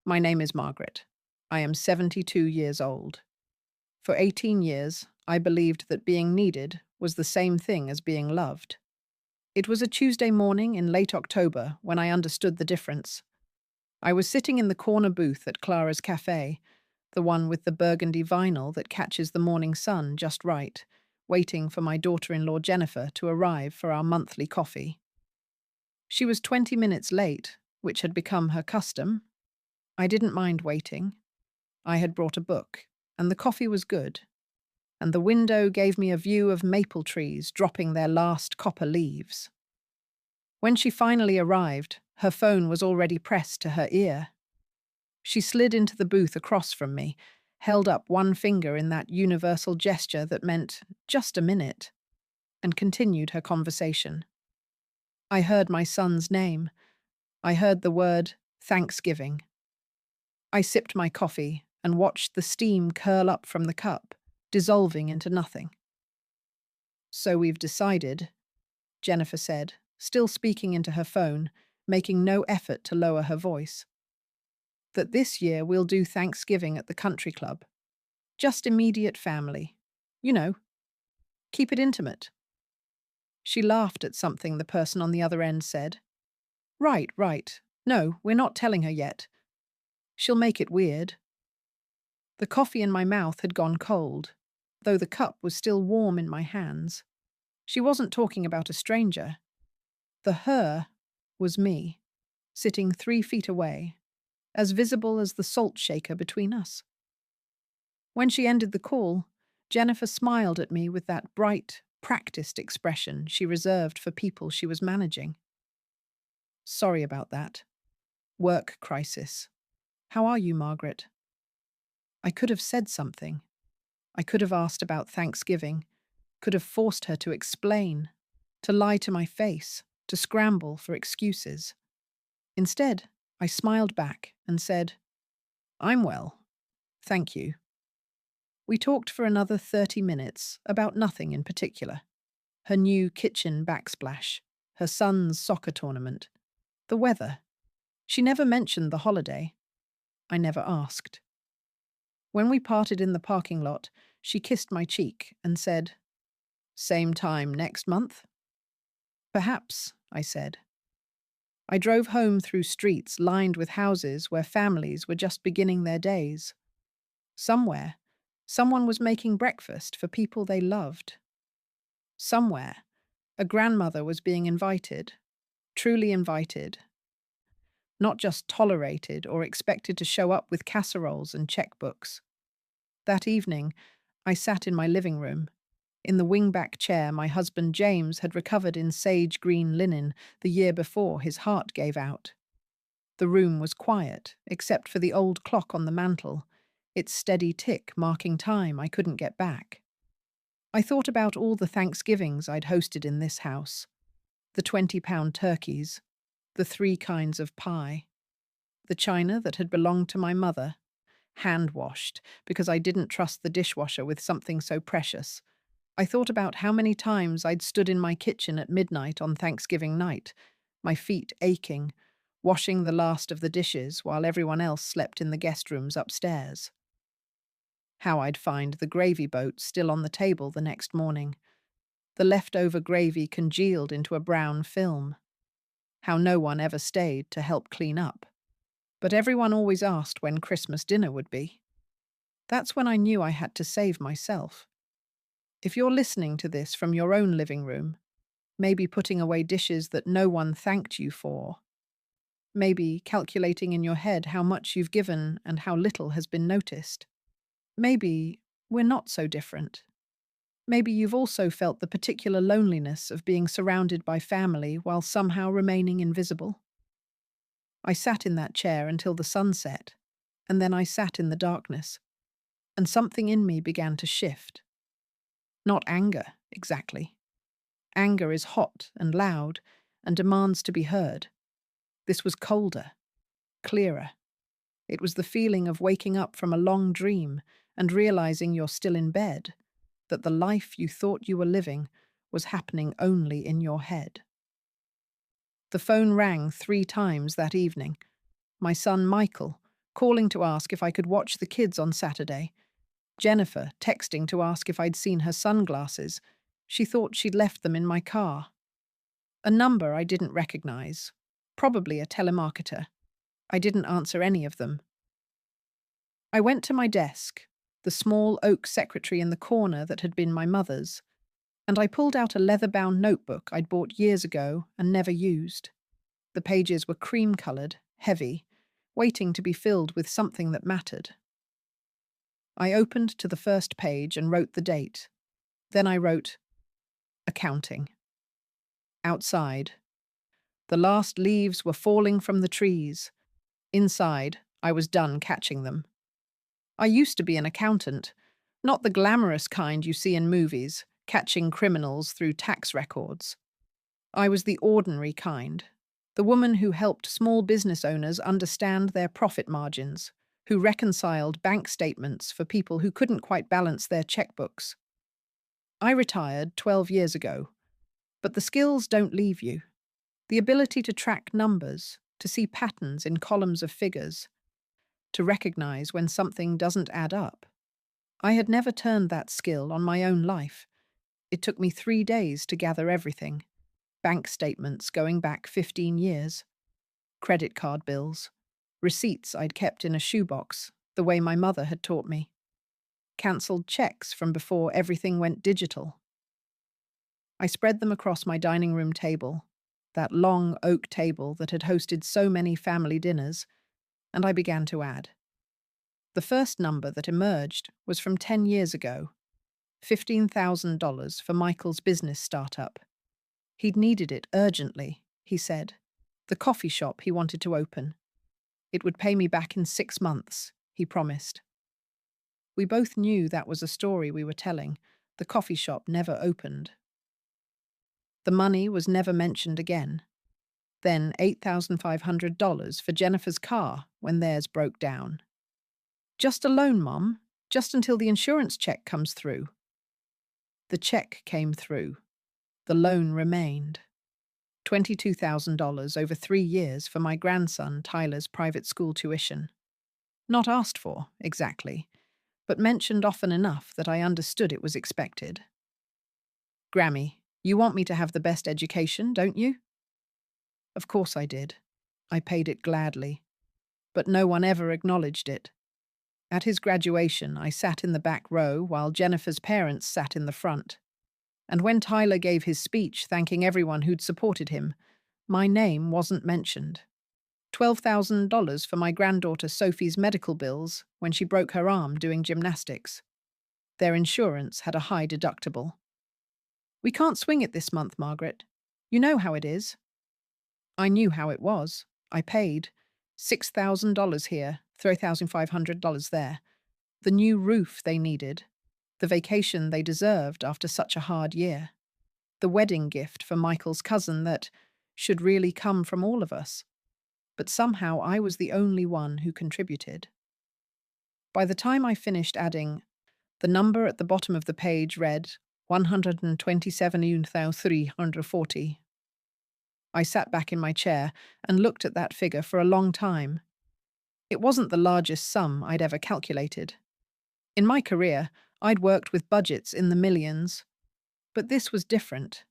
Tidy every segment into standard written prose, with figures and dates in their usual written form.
My name is Margaret. I am 72 years old. For 18 years, I believed that being needed was the same thing as being loved. It was a Tuesday morning in late October when I understood the difference. I was sitting in the corner booth at Clara's cafe, the one with the burgundy vinyl that catches the morning sun just right, waiting for my daughter-in-law Jennifer to arrive for our monthly coffee. She was 20 minutes late, which had become her custom. I didn't mind waiting. I had brought a book, and the coffee was good, and the window gave me a view of maple trees dropping their last copper leaves. When she finally arrived, her phone was already pressed to her ear. She slid into the booth across from me, held up one finger in that universal gesture that meant just a minute, and continued her conversation. I heard my son's name. I heard the word Thanksgiving. I sipped my coffee and watched the steam curl up from the cup, dissolving into nothing. "So we've decided," Jennifer said, still speaking into her phone, making no effort to lower her voice, "that this year we'll do Thanksgiving at the country club. Just immediate family. You know, keep it intimate." She laughed at something the person on the other end said. Right, right. No, we're not telling her yet. She'll make it weird." The coffee in my mouth had gone cold, though the cup was still warm in my hands. She wasn't talking about a stranger. The her was me, sitting 3 feet away, as visible as the salt shaker between us. When she ended the call, Jennifer smiled at me with that bright, practiced expression she reserved for people she was managing. "Sorry about that. Work crisis. How are you, Margaret?" I could have said something. I could have asked about Thanksgiving, could have forced her to explain, to lie to my face, to scramble for excuses. Instead, I smiled back and said, "I'm well. Thank you." We talked for another 30 minutes about nothing in particular. Her new kitchen backsplash, her son's soccer tournament, the weather. She never mentioned the holiday. I never asked. When we parted in the parking lot, she kissed my cheek and said, "Same time next month?" "Perhaps," I said. I drove home through streets lined with houses where families were just beginning their days. Somewhere, someone was making breakfast for people they loved. Somewhere, a grandmother was being invited, truly invited, not just tolerated or expected to show up with casseroles and checkbooks. That evening, I sat in my living room, in the wingback chair my husband James had recovered in sage green linen the year before his heart gave out. The room was quiet, except for the old clock on the mantel, its steady tick marking time I couldn't get back. I thought about all the Thanksgivings I'd hosted in this house, the 20-pound turkeys, the 3 kinds of pie, the china that had belonged to my mother, hand-washed because I didn't trust the dishwasher with something so precious. I thought about how many times I'd stood in my kitchen at midnight on Thanksgiving night, my feet aching, washing the last of the dishes while everyone else slept in the guest rooms upstairs. How I'd find the gravy boat still on the table the next morning, the leftover gravy congealed into a brown film. How no one ever stayed to help clean up. But everyone always asked when Christmas dinner would be. That's when I knew I had to save myself. If you're listening to this from your own living room, maybe putting away dishes that no one thanked you for, maybe calculating in your head how much you've given and how little has been noticed, maybe we're not so different. Maybe you've also felt the particular loneliness of being surrounded by family while somehow remaining invisible. I sat in that chair until the sun set, and then I sat in the darkness, and something in me began to shift. Not anger, exactly. Anger is hot and loud and demands to be heard. This was colder, clearer. It was the feeling of waking up from a long dream and realizing you're still in bed, that the life you thought you were living was happening only in your head. The phone rang 3 times that evening. My son Michael, calling to ask if I could watch the kids on Saturday. Jennifer texting to ask if I'd seen her sunglasses. She thought she'd left them in my car. A number I didn't recognize. Probably a telemarketer. I didn't answer any of them. I went to my desk, the small oak secretary in the corner that had been my mother's, and I pulled out a leather-bound notebook I'd bought years ago and never used. The pages were cream-colored, heavy, waiting to be filled with something that mattered. I opened to the first page and wrote the date. Then I wrote, accounting. Outside, the last leaves were falling from the trees. Inside, I was done catching them. I used to be an accountant, not the glamorous kind you see in movies, catching criminals through tax records. I was the ordinary kind, the woman who helped small business owners understand their profit margins, who reconciled bank statements for people who couldn't quite balance their checkbooks. I retired 12 years ago, but the skills don't leave you. The ability to track numbers, to see patterns in columns of figures, to recognize when something doesn't add up. I had never turned that skill on my own life. It took me 3 days to gather everything. Bank statements going back 15 years, credit card bills, receipts I'd kept in a shoebox, the way my mother had taught me, cancelled checks from before everything went digital. I spread them across my dining room table, that long oak table that had hosted so many family dinners, and I began to add. The first number that emerged was from 10 years ago, $15,000 for Michael's business startup. He'd needed it urgently, he said. The coffee shop he wanted to open. It would pay me back in 6 months, he promised. We both knew that was a story we were telling. The coffee shop never opened. The money was never mentioned again. Then $8,500 for Jennifer's car when theirs broke down. Just a loan, Mom, just until the insurance check comes through. The check came through. The loan remained. $22,000 over 3 years for my grandson Tyler's private school tuition. Not asked for, exactly, but mentioned often enough that I understood it was expected. Grammy, you want me to have the best education, don't you? Of course I did. I paid it gladly. But no one ever acknowledged it. At his graduation, I sat in the back row while Jennifer's parents sat in the front. And when Tyler gave his speech thanking everyone who'd supported him, my name wasn't mentioned. $12,000 for my granddaughter Sophie's medical bills when she broke her arm doing gymnastics. Their insurance had a high deductible. We can't swing it this month, Margaret. You know how it is. I knew how it was. I paid $6,000 here, $3,500 there. The new roof they needed. The vacation they deserved after such a hard year. The wedding gift for Michael's cousin that should really come from all of us. But somehow I was the only one who contributed. By the time I finished adding, the number at the bottom of the page read 127,340. I sat back in my chair and looked at that figure for a long time. It wasn't the largest sum I'd ever calculated. In my career, I'd worked with budgets in the millions. But this was different.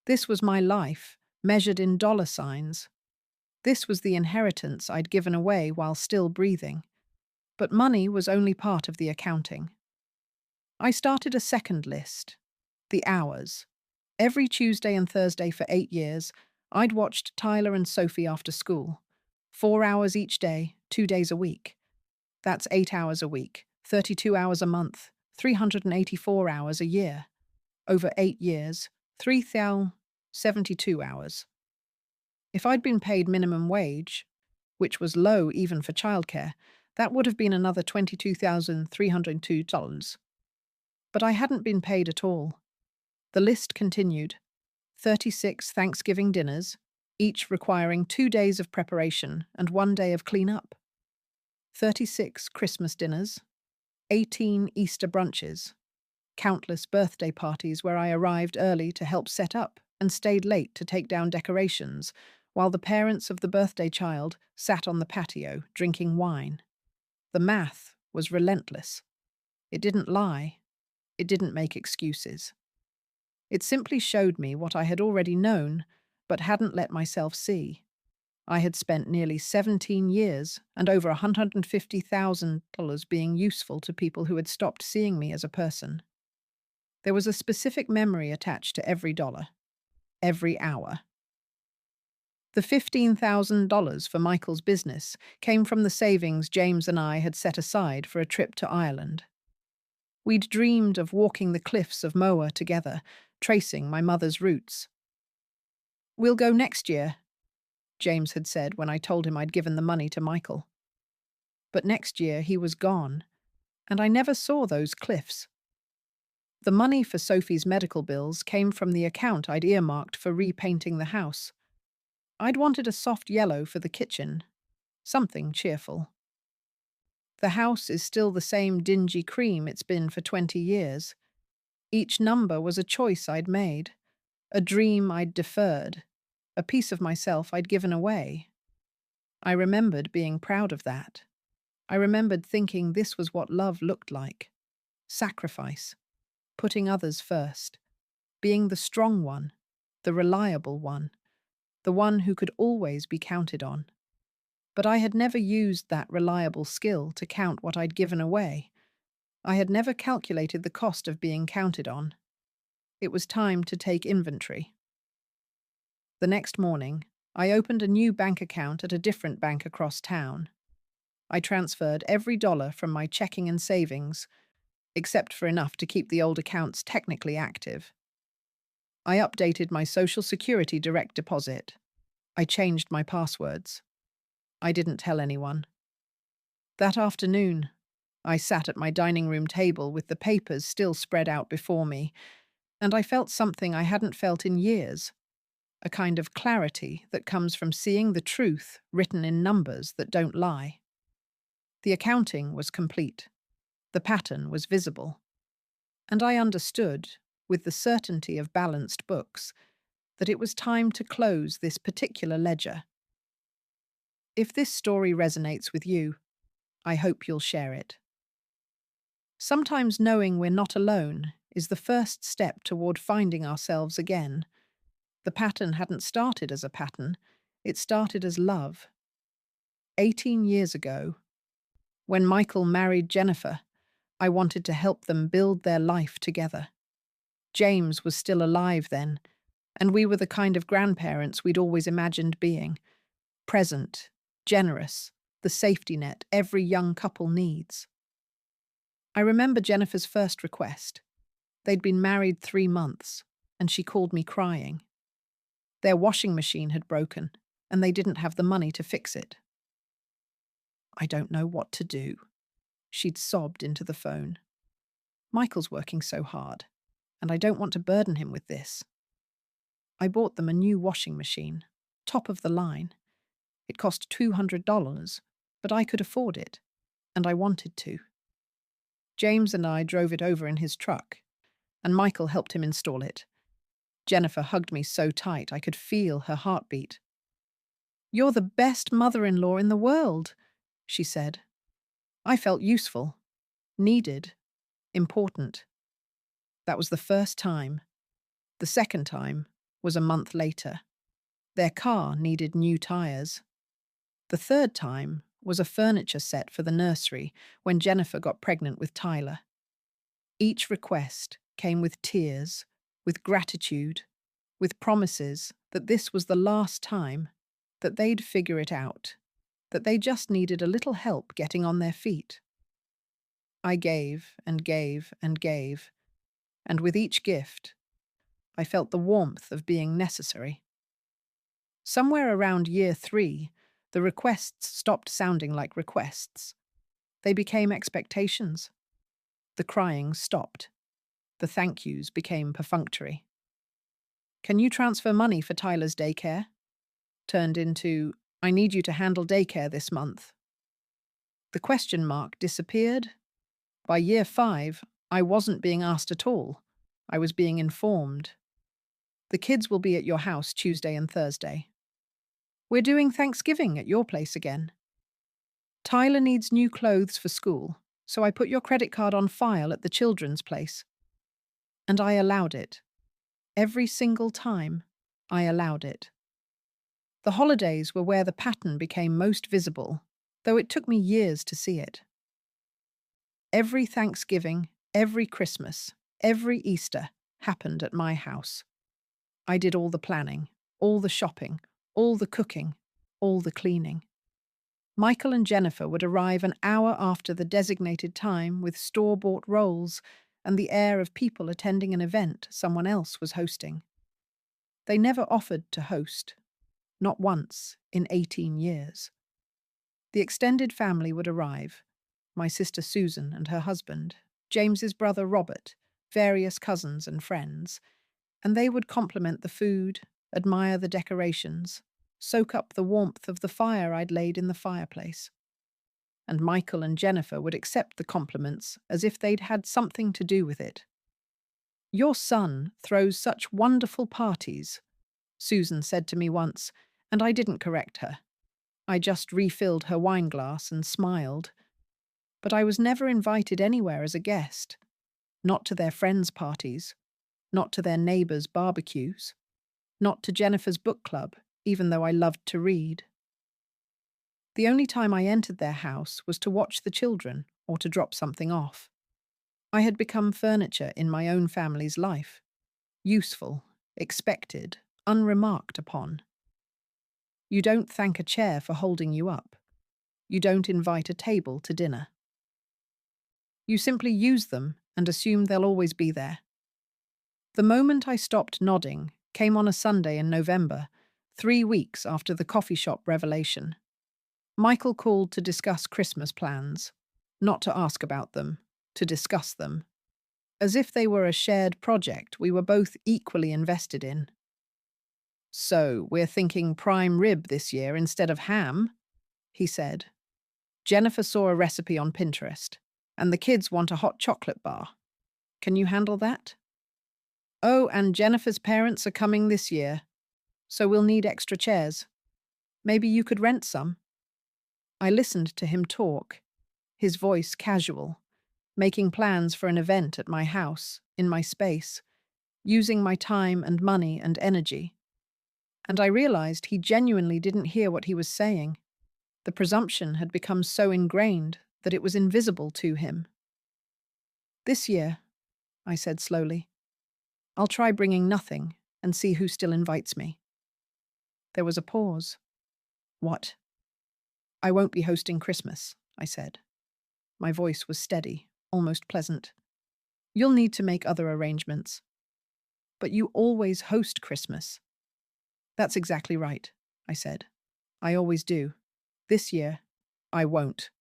This was my life, measured in dollar signs. This was the inheritance I'd given away while still breathing. But money was only part of the accounting. I started a second list. The hours. Every Tuesday and Thursday for 8 years, I'd watched Tyler and Sophie after school. 4 hours each day, 2 days a week. That's 8 hours a week, 32 hours a month, 384 hours a year. Over 8 years, 3,072 hours. If I'd been paid minimum wage, which was low even for childcare, that would have been another $22,302. But I hadn't been paid at all. The list continued. 36 Thanksgiving dinners, each requiring 2 days of preparation and 1 day of clean-up. 36 Christmas dinners, 18 Easter brunches, countless birthday parties where I arrived early to help set up and stayed late to take down decorations, while the parents of the birthday child sat on the patio drinking wine. The math was relentless. It didn't lie. It didn't make excuses. It simply showed me what I had already known, but hadn't let myself see. I had spent nearly 17 years and over $150,000 being useful to people who had stopped seeing me as a person. There was a specific memory attached to every dollar, every hour. The $15,000 for Michael's business came from the savings James and I had set aside for a trip to Ireland. We'd dreamed of walking the cliffs of Moher together, tracing my mother's roots. "We'll go next year," James had said when I told him I'd given the money to Michael. But next year he was gone, and I never saw those cliffs. The money for Sophie's medical bills came from the account I'd earmarked for repainting the house. I'd wanted a soft yellow for the kitchen, something cheerful. The house is still the same dingy cream it's been for 20 years. Each number was a choice I'd made, a dream I'd deferred, a piece of myself I'd given away. I remembered being proud of that. I remembered thinking this was what love looked like. Sacrifice, putting others first, being the strong one, the reliable one, the one who could always be counted on. But I had never used that reliable skill to count what I'd given away. I had never calculated the cost of being counted on. It was time to take inventory. The next morning, I opened a new bank account at a different bank across town. I transferred every dollar from my checking and savings, except for enough to keep the old accounts technically active. I updated my Social Security direct deposit. I changed my passwords. I didn't tell anyone. That afternoon, I sat at my dining room table with the papers still spread out before me, and I felt something I hadn't felt in years, a kind of clarity that comes from seeing the truth written in numbers that don't lie. The accounting was complete. The pattern was visible. And I understood, with the certainty of balanced books, that it was time to close this particular ledger. If this story resonates with you, I hope you'll share it. Sometimes knowing we're not alone is the first step toward finding ourselves again. The pattern hadn't started as a pattern, it started as love. 18 years ago, when Michael married Jennifer, I wanted to help them build their life together. James was still alive then, and we were the kind of grandparents we'd always imagined being. Present, generous, the safety net every young couple needs. I remember Jennifer's first request. They'd been married 3 months, and she called me crying. Their washing machine had broken, and they didn't have the money to fix it. "I don't know what to do," she'd sobbed into the phone. "Michael's working so hard, and I don't want to burden him with this." I bought them a new washing machine, top of the line. It cost $200, but I could afford it, and I wanted to. James and I drove it over in his truck, and Michael helped him install it. Jennifer hugged me so tight I could feel her heartbeat. "You're the best mother-in-law in the world," she said. I felt useful, needed, important. That was the first time. The second time was a month later. Their car needed new tires. The third time was a furniture set for the nursery when Jennifer got pregnant with Tyler. Each request came with tears, with gratitude, with promises that this was the last time, that they'd figure it out, that they just needed a little help getting on their feet. I gave and gave and gave, and with each gift, I felt the warmth of being necessary. Somewhere around year 3, the requests stopped sounding like requests. They became expectations. The crying stopped. The thank yous became perfunctory. "Can you transfer money for Tyler's daycare?" turned into, "I need you to handle daycare this month." The question mark disappeared. By year 5, I wasn't being asked at all. I was being informed. "The kids will be at your house Tuesday and Thursday." "We're doing Thanksgiving at your place again." Tyler needs new clothes for school, so I put your credit card on file at the children's place. And I allowed it. Every single time, I allowed it. The holidays were where the pattern became most visible, though it took me years to see it. Every Thanksgiving, every Christmas, every Easter happened at my house. I did all the planning, all the shopping, all the cooking, all the cleaning. Michael and Jennifer would arrive an hour after the designated time with store-bought rolls and the air of people attending an event someone else was hosting. They never offered to host, not once in 18 years. The extended family would arrive, my sister Susan and her husband, James's brother Robert, various cousins and friends, and they would compliment the food, admire the decorations, soak up the warmth of the fire I'd laid in the fireplace. And Michael and Jennifer would accept the compliments as if they'd had something to do with it. "Your son throws such wonderful parties," Susan said to me once, and I didn't correct her. I just refilled her wine glass and smiled. But I was never invited anywhere as a guest. Not to their friends' parties, not to their neighbours' barbecues, not to Jennifer's book club, even though I loved to read. The only time I entered their house was to watch the children or to drop something off. I had become furniture in my own family's life, useful, expected, unremarked upon. You don't thank a chair for holding you up. You don't invite a table to dinner. You simply use them and assume they'll always be there. The moment I stopped nodding came on a Sunday in November, 3 weeks after the coffee shop revelation. Michael called to discuss Christmas plans, not to ask about them, to discuss them, as if they were a shared project we were both equally invested in. "So, we're thinking prime rib this year instead of ham," he said. "Jennifer saw a recipe on Pinterest, and the kids want a hot chocolate bar. Can you handle that?" "Oh, and Jennifer's parents are coming this year, so we'll need extra chairs. Maybe you could rent some." I listened to him talk, his voice casual, making plans for an event at my house, in my space, using my time and money and energy. And I realized he genuinely didn't hear what he was saying. The presumption had become so ingrained that it was invisible to him. "This year," I said slowly, "I'll try bringing nothing and see who still invites me." There was a pause. "What?" "I won't be hosting Christmas," I said. My voice was steady, almost pleasant. "You'll need to make other arrangements." "But you always host Christmas." "That's exactly right," I said. "I always do. This year, I won't."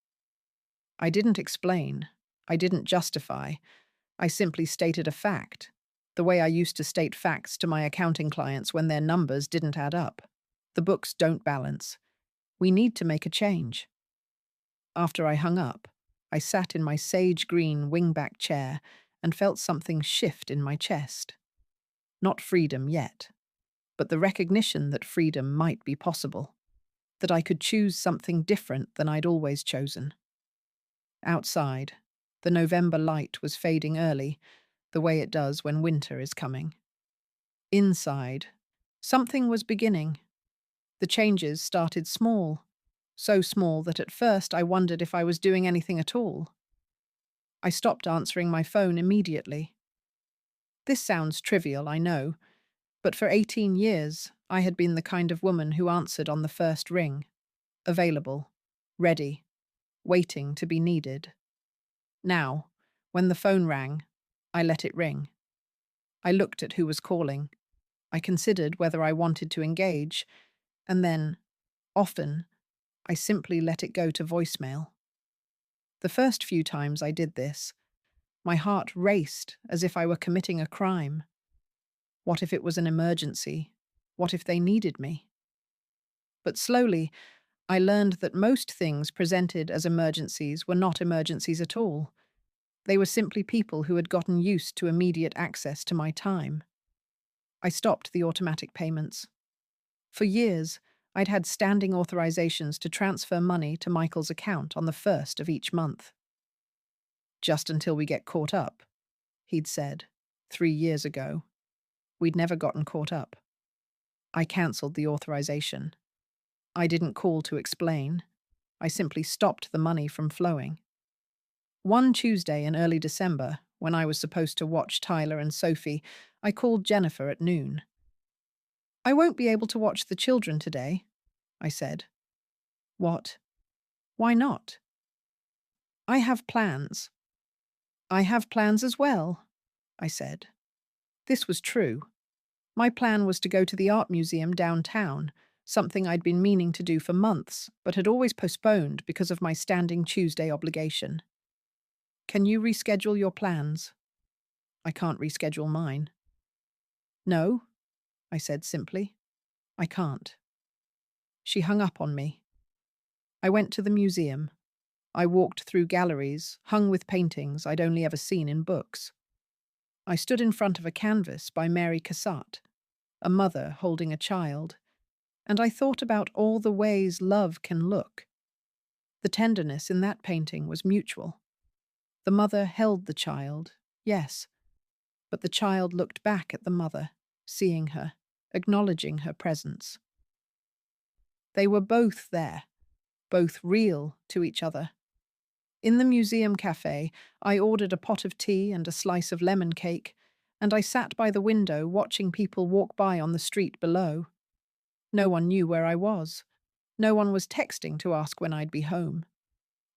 I didn't explain. I didn't justify. I simply stated a fact, the way I used to state facts to my accounting clients when their numbers didn't add up. The books don't balance. We need to make a change. After I hung up, I sat in my sage green wingback chair and felt something shift in my chest. Not freedom yet, but the recognition that freedom might be possible, that I could choose something different than I'd always chosen. Outside, the November light was fading early, the way it does when winter is coming. Inside, something was beginning. The changes started small, so small that at first I wondered if I was doing anything at all. I stopped answering my phone immediately. This sounds trivial, I know, but for 18 years I had been the kind of woman who answered on the first ring, available, ready, waiting to be needed. Now, when the phone rang, I let it ring. I looked at who was calling. I considered whether I wanted to engage, and then, often, I simply let it go to voicemail. The first few times I did this, my heart raced as if I were committing a crime. What if it was an emergency? What if they needed me? But slowly, I learned that most things presented as emergencies were not emergencies at all. They were simply people who had gotten used to immediate access to my time. I stopped the automatic payments. For years, I'd had standing authorizations to transfer money to Michael's account on the 1st of each month. Just until we get caught up, he'd said, 3 years ago. We'd never gotten caught up. I cancelled the authorization. I didn't call to explain. I simply stopped the money from flowing. One Tuesday in early December, when I was supposed to watch Tyler and Sophie, I called Jennifer at noon. "I won't be able to watch the children today," I said. "What? Why not?" "I have plans." "I have plans as well," I said. This was true. My plan was to go to the art museum downtown, something I'd been meaning to do for months, but had always postponed because of my standing Tuesday obligation. "Can you reschedule your plans?" "I can't reschedule mine." "No," I said simply. "I can't." She hung up on me. I went to the museum. I walked through galleries, hung with paintings I'd only ever seen in books. I stood in front of a canvas by Mary Cassatt, a mother holding a child, and I thought about all the ways love can look. The tenderness in that painting was mutual. The mother held the child, yes, but the child looked back at the mother, seeing her, acknowledging her presence. They were both there, both real to each other. In the museum cafe, I ordered a pot of tea and a slice of lemon cake, and I sat by the window watching people walk by on the street below. No one knew where I was. No one was texting to ask when I'd be home.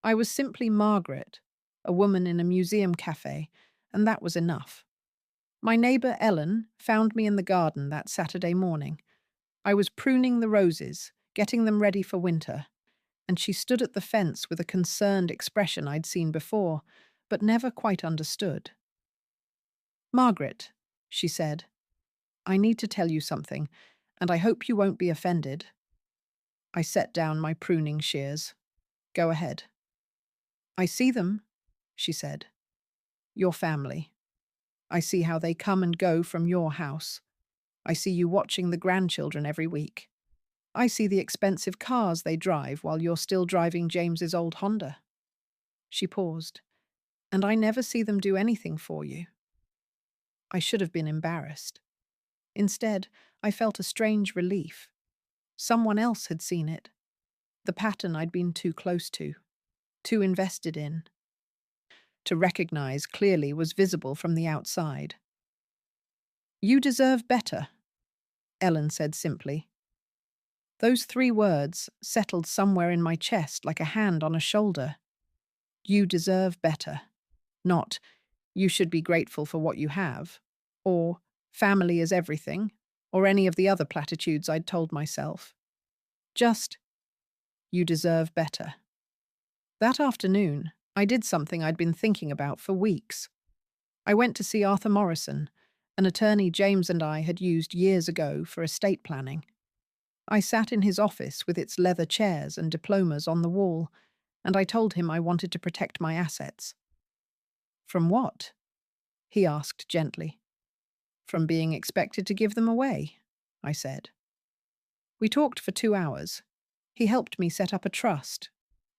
I was simply Margaret, a woman in a museum cafe, and that was enough. My neighbour Ellen found me in the garden that Saturday morning. I was pruning the roses, getting them ready for winter, and she stood at the fence with a concerned expression I'd seen before, but never quite understood. "Margaret," she said, "I need to tell you something, and I hope you won't be offended." I set down my pruning shears. "Go ahead." "I see them," she said. "Your family. I see how they come and go from your house. I see you watching the grandchildren every week. I see the expensive cars they drive while you're still driving James's old Honda." She paused. "And I never see them do anything for you." I should have been embarrassed. Instead, I felt a strange relief. Someone else had seen it. The pattern I'd been too close to, too invested in. To recognize clearly was visible from the outside. "You deserve better," Ellen said simply. Those 3 words settled somewhere in my chest like a hand on a shoulder. You deserve better. Not, you should be grateful for what you have, or family is everything, or any of the other platitudes I'd told myself. Just, you deserve better. That afternoon, I did something I'd been thinking about for weeks. I went to see Arthur Morrison, an attorney James and I had used years ago for estate planning. I sat in his office with its leather chairs and diplomas on the wall, and I told him I wanted to protect my assets. "From what?" he asked gently. "From being expected to give them away," I said. We talked for 2 hours. He helped me set up a trust,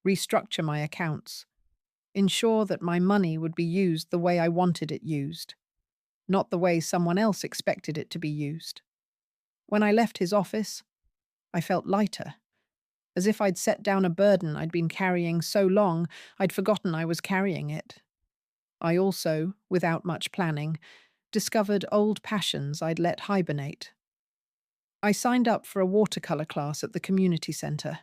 restructure my accounts, ensure that my money would be used the way I wanted it used, not the way someone else expected it to be used. When I left his office, I felt lighter, as if I'd set down a burden I'd been carrying so long I'd forgotten I was carrying it. I also, without much planning, discovered old passions I'd let hibernate. I signed up for a watercolour class at the community centre.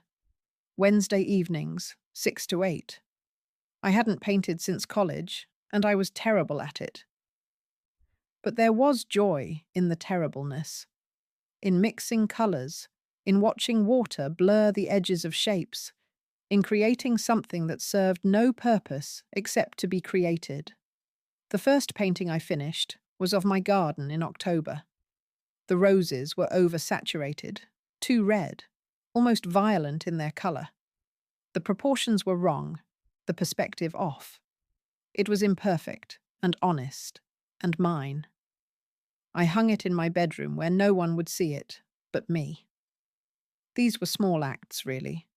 Wednesday evenings, 6 to 8. I hadn't painted since college, and I was terrible at it. But there was joy in the terribleness, in mixing colours, in watching water blur the edges of shapes, in creating something that served no purpose except to be created. The first painting I finished was of my garden in October. The roses were oversaturated, too red, almost violent in their colour. The proportions were wrong, the perspective off. It was imperfect and honest and mine. I hung it in my bedroom where no one would see it but me. These were small acts, really,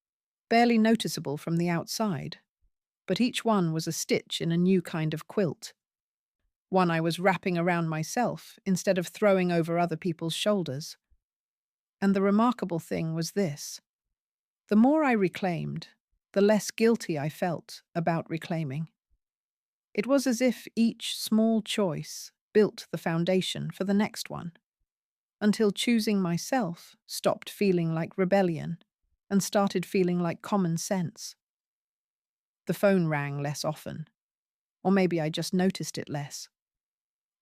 barely noticeable from the outside, but each one was a stitch in a new kind of quilt. One I was wrapping around myself instead of throwing over other people's shoulders. And the remarkable thing was this: the more I reclaimed, the less guilty I felt about reclaiming. It was as if each small choice built the foundation for the next one, until choosing myself stopped feeling like rebellion and started feeling like common sense. The phone rang less often, or maybe I just noticed it less.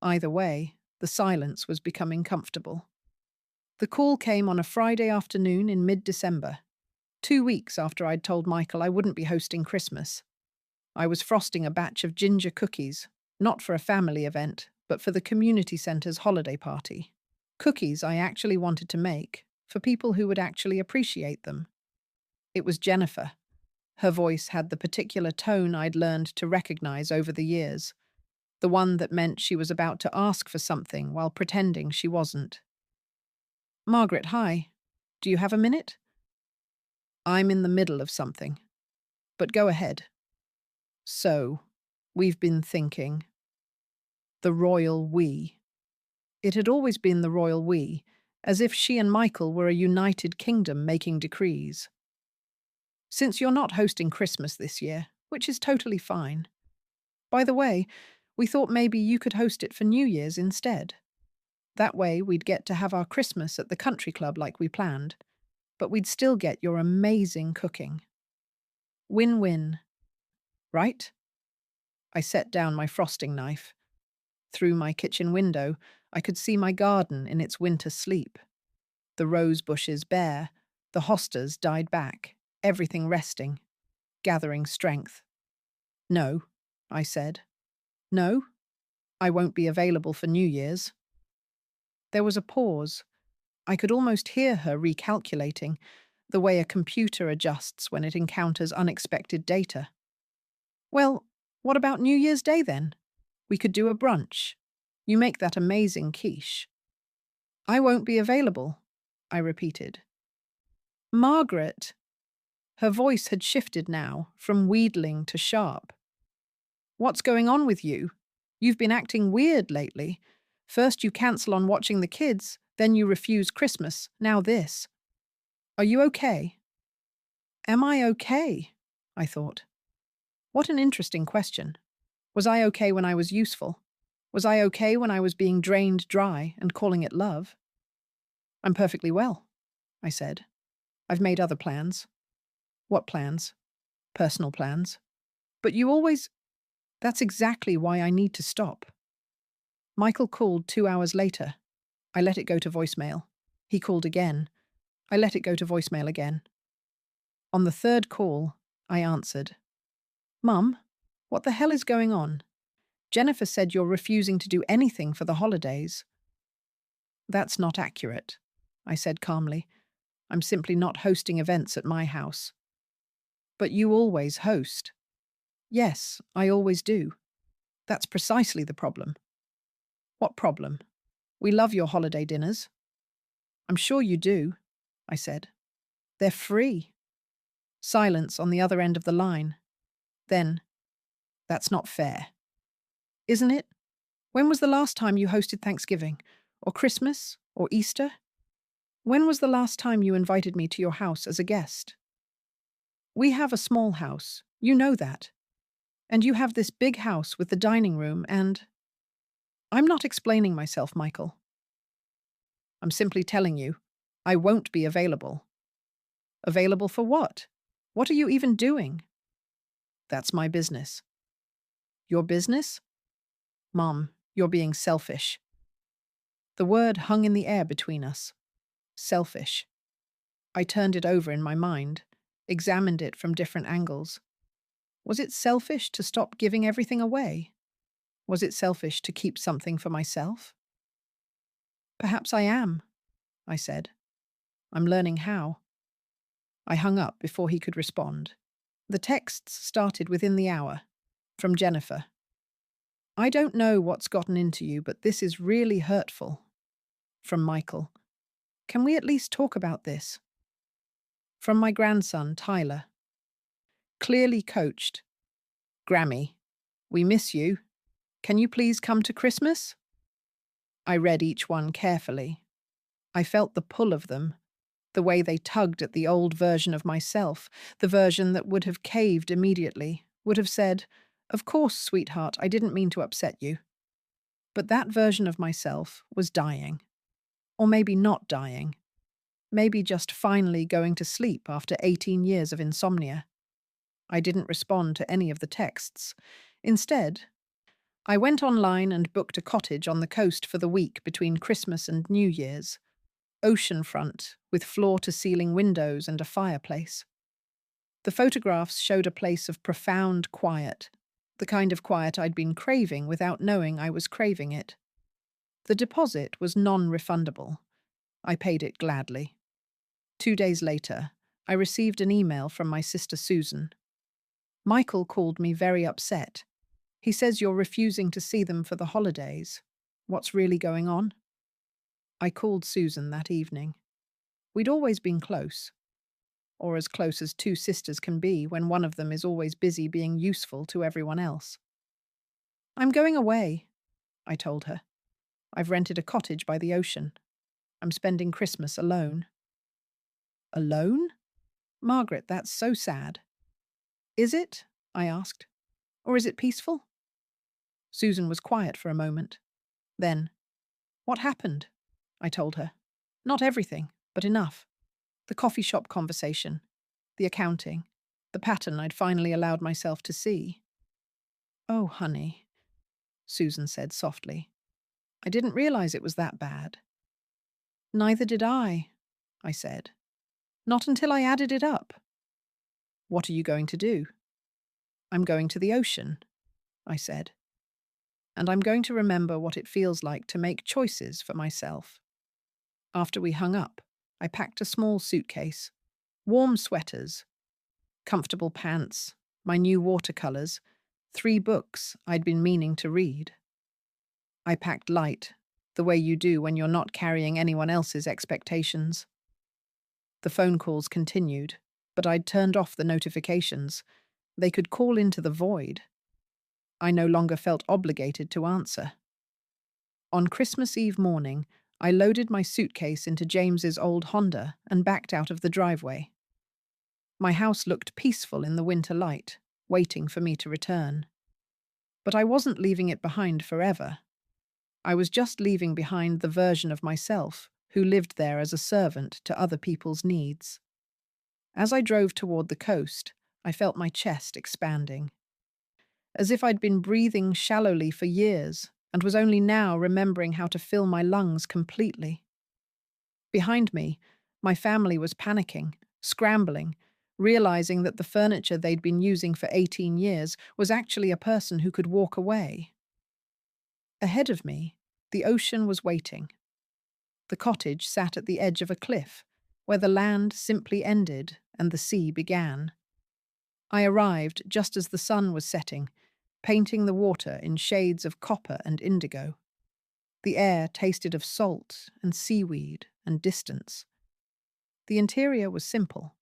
Either way, the silence was becoming comfortable. The call came on a Friday afternoon in mid-December, 2 weeks after I'd told Michael I wouldn't be hosting Christmas. I was frosting a batch of ginger cookies, not for a family event, but for the community centre's holiday party. Cookies I actually wanted to make, for people who would actually appreciate them. It was Jennifer. Her voice had the particular tone I'd learned to recognize over the years, the one that meant she was about to ask for something while pretending she wasn't. "Margaret, hi. Do you have a minute?" "I'm in the middle of something, but go ahead." "So, we've been thinking. The royal we." It had always been the royal we, as if she and Michael were a united kingdom making decrees. "Since you're not hosting Christmas this year, which is totally fine. By the way, we thought maybe you could host it for New Year's instead. That way we'd get to have our Christmas at the country club like we planned, but we'd still get your amazing cooking. Win-win, right?" I set down my frosting knife. Through my kitchen window, I could see my garden in its winter sleep. The rose bushes bare, the hostas died back, everything resting, gathering strength. "No," I said. "No, I won't be available for New Year's." There was a pause. I could almost hear her recalculating, the way a computer adjusts when it encounters unexpected data. "Well, what about New Year's Day then? We could do a brunch. You make that amazing quiche." "I won't be available," I repeated. "Margaret." Her voice had shifted now, from wheedling to sharp. "What's going on with you? You've been acting weird lately. First you cancel on watching the kids, then you refuse Christmas, now this. Are you okay?" Am I okay? I thought. What an interesting question. Was I okay when I was useful? Was I okay when I was being drained dry and calling it love? "I'm perfectly well," I said. "I've made other plans." "What plans?" "Personal plans." "But you always—" "That's exactly why I need to stop." Michael called 2 hours later. I let it go to voicemail. He called again. I let it go to voicemail again. On the third call, I answered. "Mum, what the hell is going on? Jennifer said you're refusing to do anything for the holidays." "That's not accurate," I said calmly. "I'm simply not hosting events at my house." "But you always host." "Yes, I always do. That's precisely the problem." "What problem? We love your holiday dinners." "I'm sure you do," I said. "They're free." Silence on the other end of the line. Then, "That's not fair." "Isn't it? When was the last time you hosted Thanksgiving? Or Christmas? Or Easter? When was the last time you invited me to your house as a guest? We have a small house, you know that. And you have this big house with the dining room and—" "I'm not explaining myself, Michael. I'm simply telling you, I won't be available." "Available for what? What are you even doing?" "That's my business." "Your business?" "Mom, you're being selfish." The word hung in the air between us. Selfish. I turned it over in my mind, examined it from different angles. Was it selfish to stop giving everything away? Was it selfish to keep something for myself? "Perhaps I am," I said. "I'm learning how." I hung up before he could respond. The texts started within the hour. From Jennifer. "I don't know what's gotten into you, but this is really hurtful." From Michael. "Can we at least talk about this?" From my grandson, Tyler. Clearly coached. Grammy, we miss you. Can you please come to Christmas? I read each one carefully. I felt the pull of them, the way they tugged at the old version of myself, the version that would have caved immediately, would have said, "Of course, sweetheart, I didn't mean to upset you." But that version of myself was dying. Or maybe not dying. Maybe just finally going to sleep after 18 years of insomnia. I didn't respond to any of the texts. Instead, I went online and booked a cottage on the coast for the week between Christmas and New Year's. Oceanfront, with floor-to-ceiling windows and a fireplace. The photographs showed a place of profound quiet, the kind of quiet I'd been craving without knowing I was craving it. The deposit was non-refundable. I paid it gladly. 2 days later, I received an email from my sister Susan. Michael called me very upset. He says you're refusing to see them for the holidays. What's really going on? I called Susan that evening. We'd always been close, or as close as two sisters can be when one of them is always busy being useful to everyone else. I'm going away, I told her. I've rented a cottage by the ocean. I'm spending Christmas alone. Alone? Margaret, that's so sad. Is it? I asked. Or is it peaceful? Susan was quiet for a moment. Then, what happened? I told her. Not everything, but enough. The coffee shop conversation, the accounting, the pattern I'd finally allowed myself to see. Oh, honey, Susan said softly. I didn't realize it was that bad. Neither did I said. Not until I added it up. What are you going to do? I'm going to the ocean, I said. And I'm going to remember what it feels like to make choices for myself. After we hung up, I packed a small suitcase, warm sweaters, comfortable pants, my new watercolors, 3 books I'd been meaning to read. I packed light, the way you do when you're not carrying anyone else's expectations. The phone calls continued, but I'd turned off the notifications. They could call into the void. I no longer felt obligated to answer. On Christmas Eve morning, I loaded my suitcase into James's old Honda and backed out of the driveway. My house looked peaceful in the winter light, waiting for me to return. But I wasn't leaving it behind forever. I was just leaving behind the version of myself who lived there as a servant to other people's needs. As I drove toward the coast, I felt my chest expanding. As if I'd been breathing shallowly for years and was only now remembering how to fill my lungs completely. Behind me, my family was panicking, scrambling, realizing that the furniture they'd been using for 18 years was actually a person who could walk away. Ahead of me, the ocean was waiting. The cottage sat at the edge of a cliff, where the land simply ended and the sea began. I arrived just as the sun was setting, painting the water in shades of copper and indigo. The air tasted of salt and seaweed and distance. The interior was simple.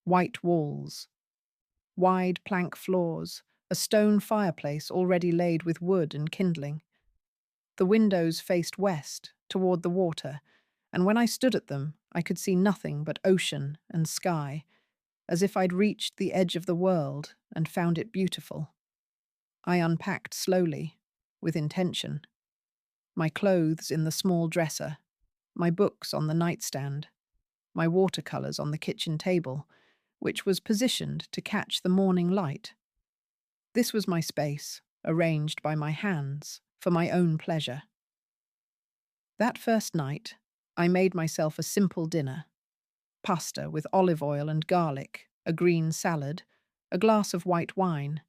White walls, wide plank floors, a stone fireplace already laid with wood and kindling. The windows faced west, toward the water, and when I stood at them, I could see nothing but ocean and sky, as if I'd reached the edge of the world and found it beautiful. I unpacked slowly, with intention. My clothes in the small dresser, my books on the nightstand, my watercolors on the kitchen table, which was positioned to catch the morning light. This was my space, arranged by my hands, for my own pleasure. That first night, I made myself a simple dinner. Pasta with olive oil and garlic, a green salad, a glass of white wine.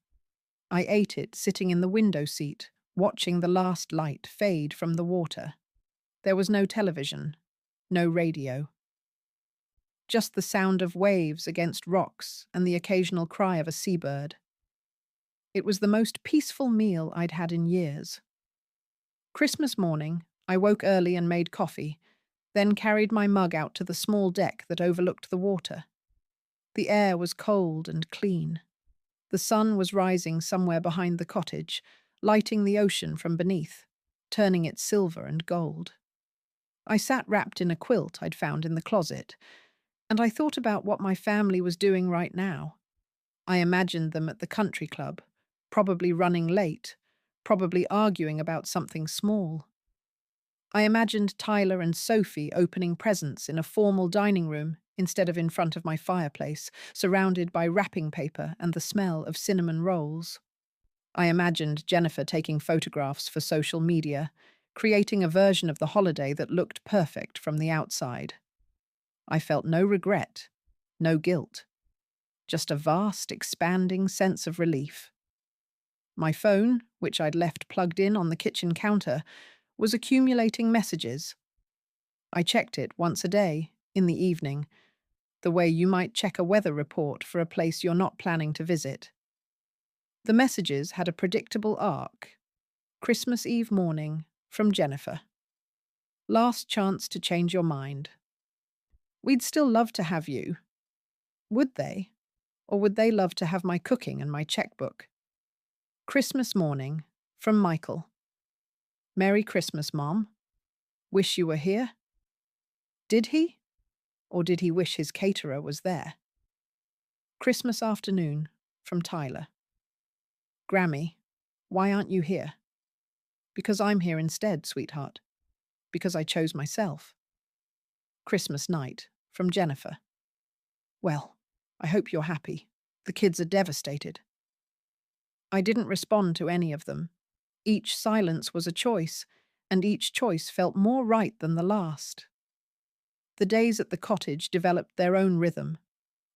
I ate it sitting in the window seat, watching the last light fade from the water. There was no television, no radio. Just the sound of waves against rocks and the occasional cry of a seabird. It was the most peaceful meal I'd had in years. Christmas morning, I woke early and made coffee, then carried my mug out to the small deck that overlooked the water. The air was cold and clean. The sun was rising somewhere behind the cottage, lighting the ocean from beneath, turning it silver and gold. I sat wrapped in a quilt I'd found in the closet, and I thought about what my family was doing right now. I imagined them at the country club, probably running late, probably arguing about something small. I imagined Tyler and Sophie opening presents in a formal dining room instead of in front of my fireplace, surrounded by wrapping paper and the smell of cinnamon rolls. I imagined Jennifer taking photographs for social media, creating a version of the holiday that looked perfect from the outside. I felt no regret, no guilt, just a vast, expanding sense of relief. My phone, which I'd left plugged in on the kitchen counter, was accumulating messages. I checked it once a day, in the evening, the way you might check a weather report for a place you're not planning to visit. The messages had a predictable arc. Christmas Eve morning, from Jennifer. Last chance to change your mind. We'd still love to have you. Would they? Or would they love to have my cooking and my checkbook? Christmas morning, from Michael. Merry Christmas, Mom. Wish you were here? Did he? Or did he wish his caterer was there? Christmas afternoon, from Tyler. Grammy, why aren't you here? Because I'm here instead, sweetheart. Because I chose myself. Christmas night, from Jennifer. Well, I hope you're happy. The kids are devastated. I didn't respond to any of them. Each silence was a choice, and each choice felt more right than the last. The days at the cottage developed their own rhythm.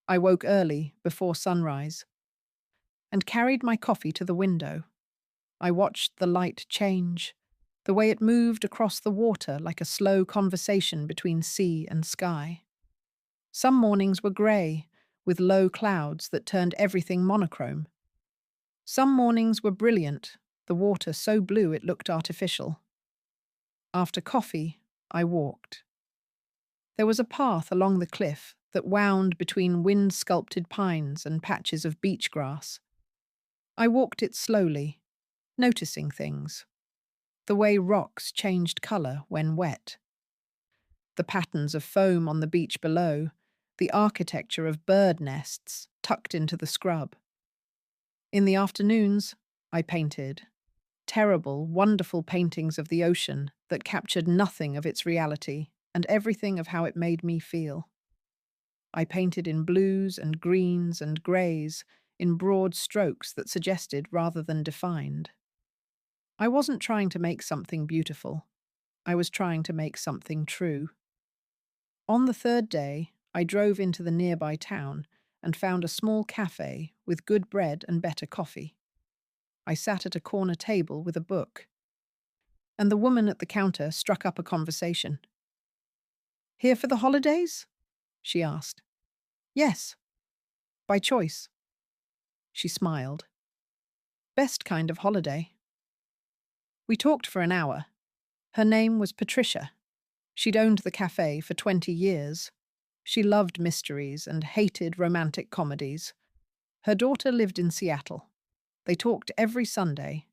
I woke early, before sunrise, and carried my coffee to the window. I watched the light change, the way it moved across the water like a slow conversation between sea and sky. Some mornings were grey, with low clouds that turned everything monochrome. Some mornings were brilliant, the water so blue it looked artificial. After coffee, I walked. There was a path along the cliff that wound between wind-sculpted pines and patches of beach grass. I walked it slowly, noticing things. The way rocks changed colour when wet. The patterns of foam on the beach below, the architecture of bird nests tucked into the scrub. In the afternoons, I painted. Terrible, wonderful paintings of the ocean that captured nothing of its reality and everything of how it made me feel. I painted in blues and greens and greys, in broad strokes that suggested rather than defined. I wasn't trying to make something beautiful. I was trying to make something true. On the third day, I drove into the nearby town and found a small cafe with good bread and better coffee. I sat at a corner table with a book, and the woman at the counter struck up a conversation. "Here for the holidays?" she asked. "Yes, by choice." She smiled. "Best kind of holiday." We talked for an hour. Her name was Patricia. She'd owned the cafe for 20 years. She loved mysteries and hated romantic comedies. Her daughter lived in Seattle. They talked every Sunday.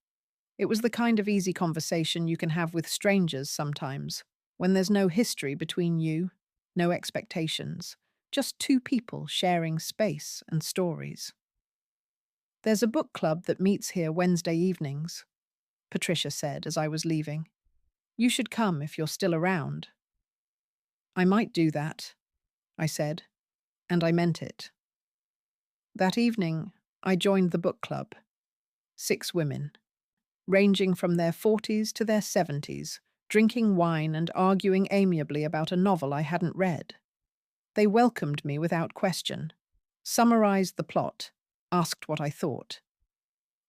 It was the kind of easy conversation you can have with strangers sometimes, when there's no history between you, no expectations, just two people sharing space and stories. "There's a book club that meets here Wednesday evenings," Patricia said as I was leaving. "You should come if you're still around." "I might do that," I said, and I meant it. That evening, I joined the book club. 6 women, ranging from their 40s to their 70s, drinking wine and arguing amiably about a novel I hadn't read. They welcomed me without question, summarized the plot, asked what I thought.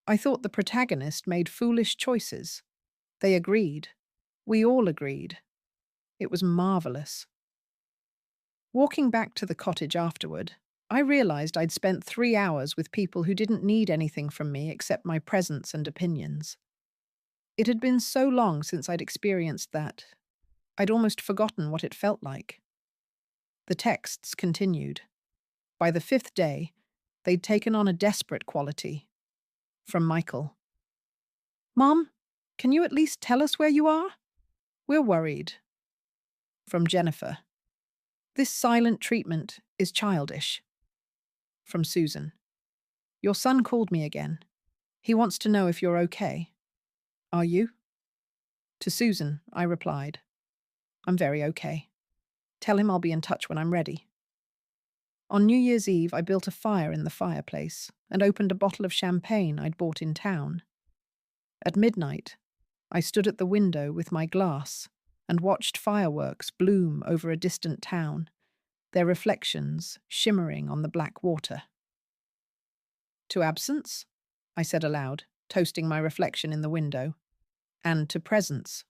I thought the protagonist made foolish choices. They agreed. We all agreed. It was marvelous. Walking back to the cottage afterward, I realized I'd spent 3 hours with people who didn't need anything from me except my presence and opinions. It had been so long since I'd experienced that, I'd almost forgotten what it felt like. The texts continued. By the fifth day, they'd taken on a desperate quality. From Michael. "Mom, can you at least tell us where you are? We're worried." From Jennifer. "This silent treatment is childish." From Susan. "Your son called me again. He wants to know if you're okay. Are you?" To Susan, I replied, "I'm very okay. Tell him I'll be in touch when I'm ready." On New Year's Eve, I built a fire in the fireplace and opened a bottle of champagne I'd bought in town. At midnight, I stood at the window with my glass and watched fireworks bloom over a distant town, their reflections shimmering on the black water. "To absence," I said aloud, toasting my reflection in the window, "and to presence."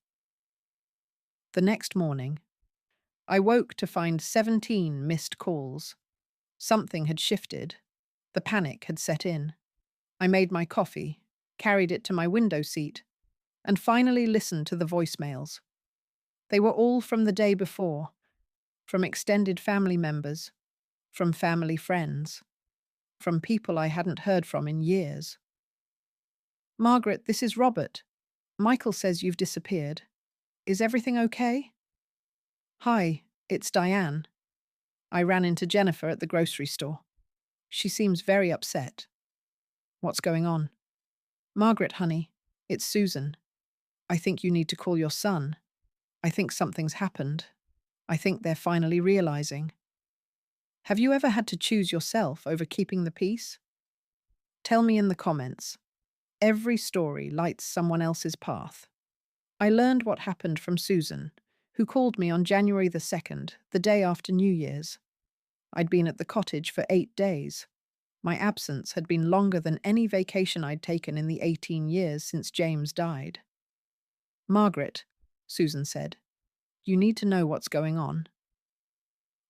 The next morning, I woke to find 17 missed calls. Something had shifted. The panic had set in. I made my coffee, carried it to my window seat, and finally listened to the voicemails. They were all from the day before, from extended family members, from family friends, from people I hadn't heard from in years. "Margaret, this is Robert. Michael says you've disappeared. Is everything okay?" "Hi, it's Diane." I ran into Jennifer at the grocery store. She seems very upset. "What's going on?" "Margaret, honey, it's Susan. I think you need to call your son. I think something's happened. I think they're finally realizing." "Have you ever had to choose yourself over keeping the peace?" Tell me in the comments. Every story lights someone else's path. I learned what happened from Susan, who called me on January the 2nd, the day after New Year's. I'd been at the cottage for 8 days. My absence had been longer than any vacation I'd taken in the 18 years since James died. "Margaret," Susan said, "you need to know what's going on."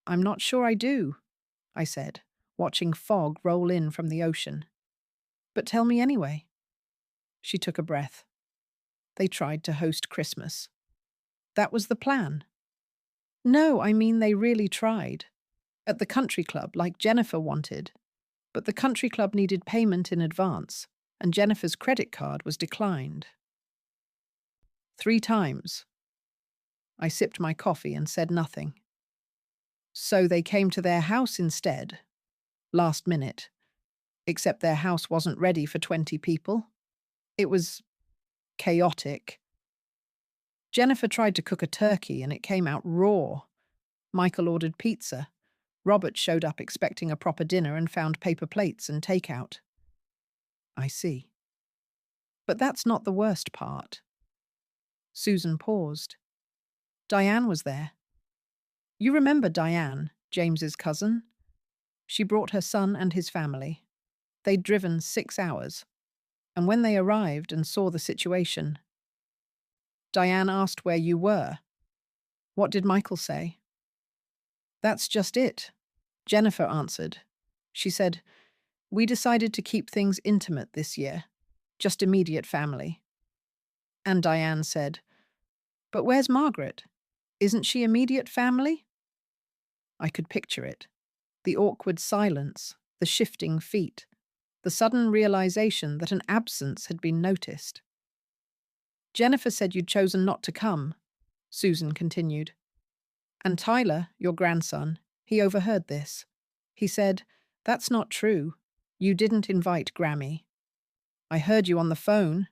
"I'm not sure I do," I said, watching fog roll in from the ocean. "But tell me anyway." She took a breath. "They tried to host Christmas." "That was the plan." "No, I mean they really tried. At the country club, like Jennifer wanted. But the country club needed payment in advance, and Jennifer's credit card was declined. 3 times. I sipped my coffee and said nothing. So they came to their house instead. Last minute. Except their house wasn't ready for 20 people. It was chaotic. Jennifer tried to cook a turkey and it came out raw. Michael ordered pizza. Robert showed up expecting a proper dinner and found paper plates and takeout. I see. But that's not the worst part. Susan paused. Diane was there. You remember Diane, James's cousin? She brought her son and his family. They'd driven 6 hours. And when they arrived and saw the situation, Diane asked where you were. What did Michael say? That's just it, Jennifer answered. She said, we decided to keep things intimate this year, just immediate family. And Diane said, but where's Margaret? Isn't she immediate family? I could picture it. The awkward silence, the shifting feet, the sudden realization that an absence had been noticed. Jennifer said you'd chosen not to come, Susan continued. And Tyler, your grandson, he overheard this. He said, that's not true. You didn't invite Grammy. I heard you on the phone.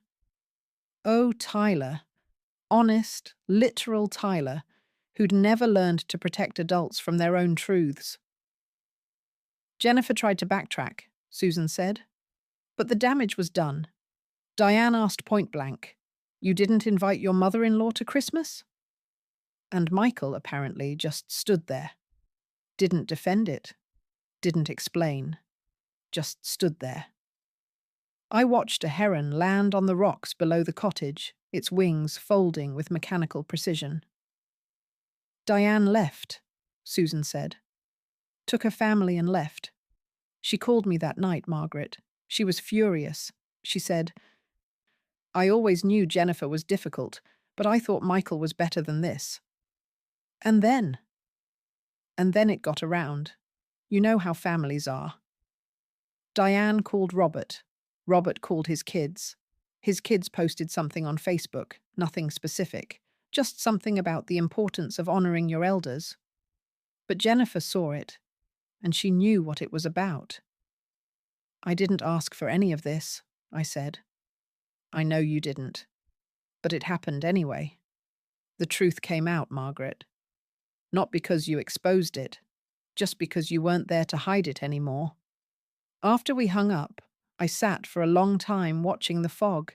Oh, Tyler. Honest, literal Tyler, who'd never learned to protect adults from their own truths. Jennifer tried to backtrack, Susan said. But the damage was done. Diane asked point blank, you didn't invite your mother-in-law to Christmas? And Michael, apparently, just stood there. Didn't defend it. Didn't explain. Just stood there. I watched a heron land on the rocks below the cottage, its wings folding with mechanical precision. Diane left, Susan said. Took her family and left. She called me that night, Margaret. She was furious. She said, I always knew Jennifer was difficult, but I thought Michael was better than this. And then it got around. You know how families are. Diane called Robert. Robert called his kids. His kids posted something on Facebook, nothing specific, just something about the importance of honoring your elders. But Jennifer saw it, and she knew what it was about. I didn't ask for any of this, I said. I know you didn't. But it happened anyway. The truth came out, Margaret. Not because you exposed it, just because you weren't there to hide it anymore. After we hung up, I sat for a long time watching the fog.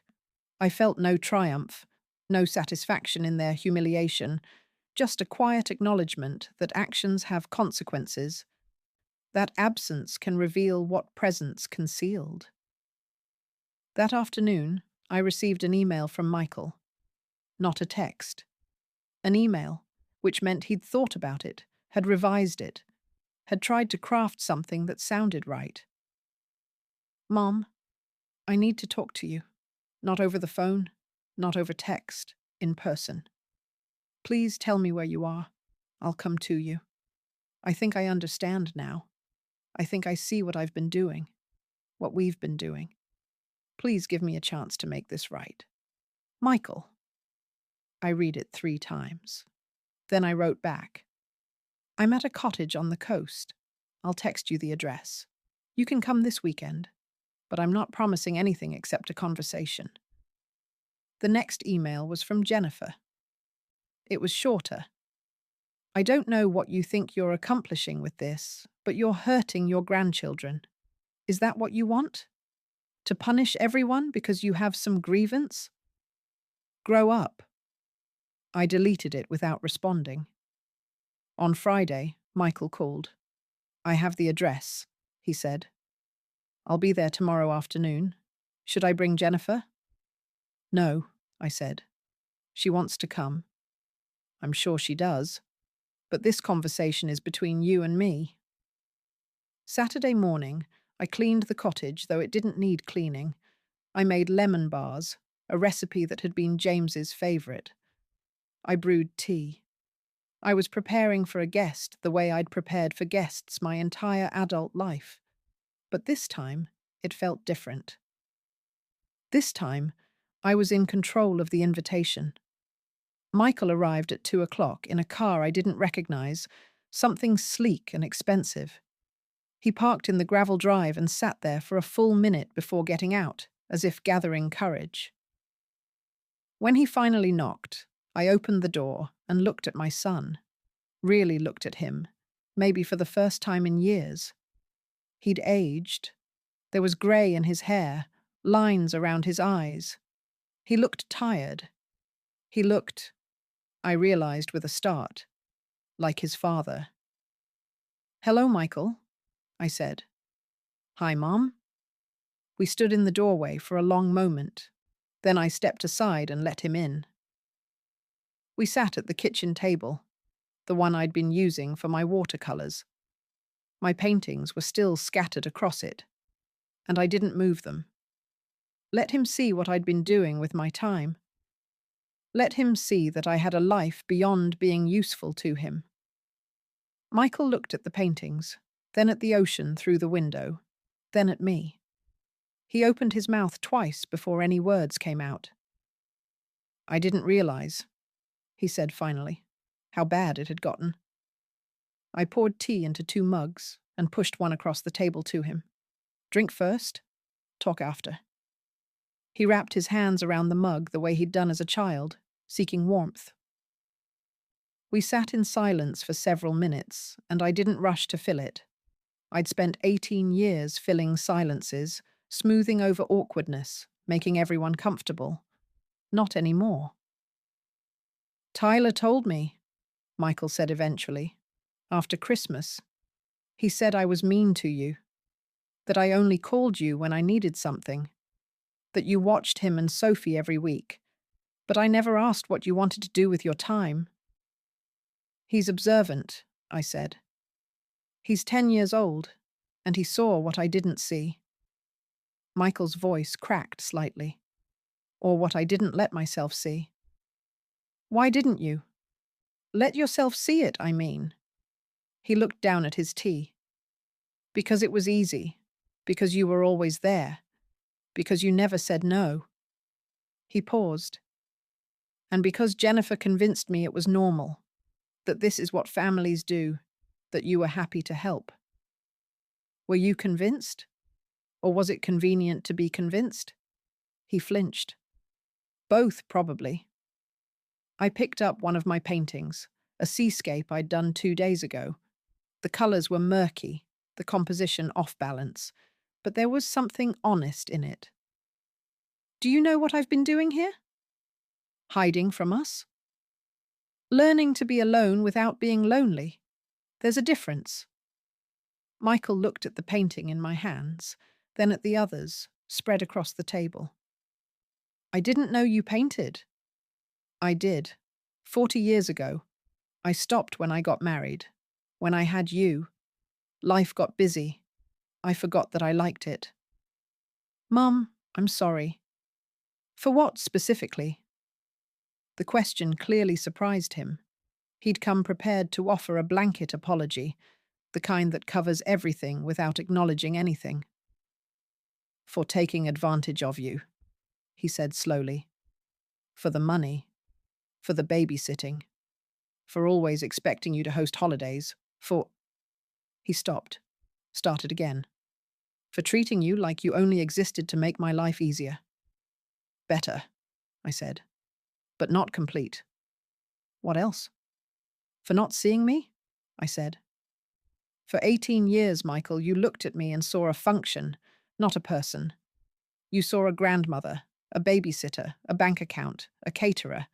I felt no triumph, no satisfaction in their humiliation, just a quiet acknowledgement that actions have consequences, that absence can reveal what presence concealed. That afternoon, I received an email from Michael. Not a text. An email, which meant he'd thought about it, had revised it, had tried to craft something that sounded right. Mom, I need to talk to you. Not over the phone, not over text, in person. Please tell me where you are. I'll come to you. I think I understand now. I think I see what I've been doing, what we've been doing. Please give me a chance to make this right. Michael. I read it 3 times. Then I wrote back. I'm at a cottage on the coast. I'll text you the address. You can come this weekend, but I'm not promising anything except a conversation. The next email was from Jennifer. It was shorter. I don't know what you think you're accomplishing with this, but you're hurting your grandchildren. Is that what you want? To punish everyone because you have some grievance? Grow up. I deleted it without responding. On Friday, Michael called. I have the address, he said. I'll be there tomorrow afternoon. Should I bring Jennifer? No, I said. She wants to come. I'm sure she does. But this conversation is between you and me. Saturday morning, I cleaned the cottage, though it didn't need cleaning. I made lemon bars, a recipe that had been James's favourite. I brewed tea. I was preparing for a guest the way I'd prepared for guests my entire adult life. But this time, it felt different. This time, I was in control of the invitation. Michael arrived at 2 o'clock in a car I didn't recognize, something sleek and expensive. He parked in the gravel drive and sat there for a full minute before getting out, as if gathering courage. When he finally knocked, I opened the door and looked at my son. Really looked at him, maybe for the first time in years. He'd aged. There was grey in his hair, lines around his eyes. He looked tired. He looked, I realized with a start, like his father. Hello, Michael, I said. Hi, Mom. We stood in the doorway for a long moment. Then I stepped aside and let him in. We sat at the kitchen table, the one I'd been using for my watercolors. My paintings were still scattered across it, and I didn't move them. Let him see what I'd been doing with my time. Let him see that I had a life beyond being useful to him. Michael looked at the paintings, then at the ocean through the window, then at me. He opened his mouth twice before any words came out. I didn't realize, he said finally, how bad it had gotten. I poured tea into 2 mugs and pushed one across the table to him. Drink first, talk after. He wrapped his hands around the mug the way he'd done as a child, seeking warmth. We sat in silence for several minutes, and I didn't rush to fill it. I'd spent 18 years filling silences, smoothing over awkwardness, making everyone comfortable. Not anymore. Tyler told me, Michael said eventually, after Christmas. He said I was mean to you, that I only called you when I needed something, that you watched him and Sophie every week, but I never asked what you wanted to do with your time. He's observant, I said. He's 10 years old, and he saw what I didn't see. Michael's voice cracked slightly, or what I didn't let myself see. Why didn't you? Let yourself see it, I mean. He looked down at his tea. Because it was easy. Because you were always there. Because you never said no. He paused. And because Jennifer convinced me it was normal, that this is what families do, that you were happy to help. Were you convinced? Or was it convenient to be convinced? He flinched. Both, probably. I picked up one of my paintings, a seascape I'd done 2 days ago. The colours were murky, the composition off balance, but there was something honest in it. Do you know what I've been doing here? Hiding from us? Learning to be alone without being lonely. There's a difference. Michael looked at the painting in my hands, then at the others, spread across the table. I didn't know you painted. I did. 40 years ago. I stopped when I got married. When I had you. Life got busy. I forgot that I liked it. Mum, I'm sorry. For what specifically? The question clearly surprised him. He'd come prepared to offer a blanket apology, the kind that covers everything without acknowledging anything. For taking advantage of you, he said slowly. For the money. For the babysitting. For always expecting you to host holidays. For... He stopped. Started again. For treating you like you only existed to make my life easier. Better, I said. But not complete. What else? For not seeing me? I said. For 18 years, Michael, you looked at me and saw a function, not a person. You saw a grandmother, a babysitter, a bank account, a caterer.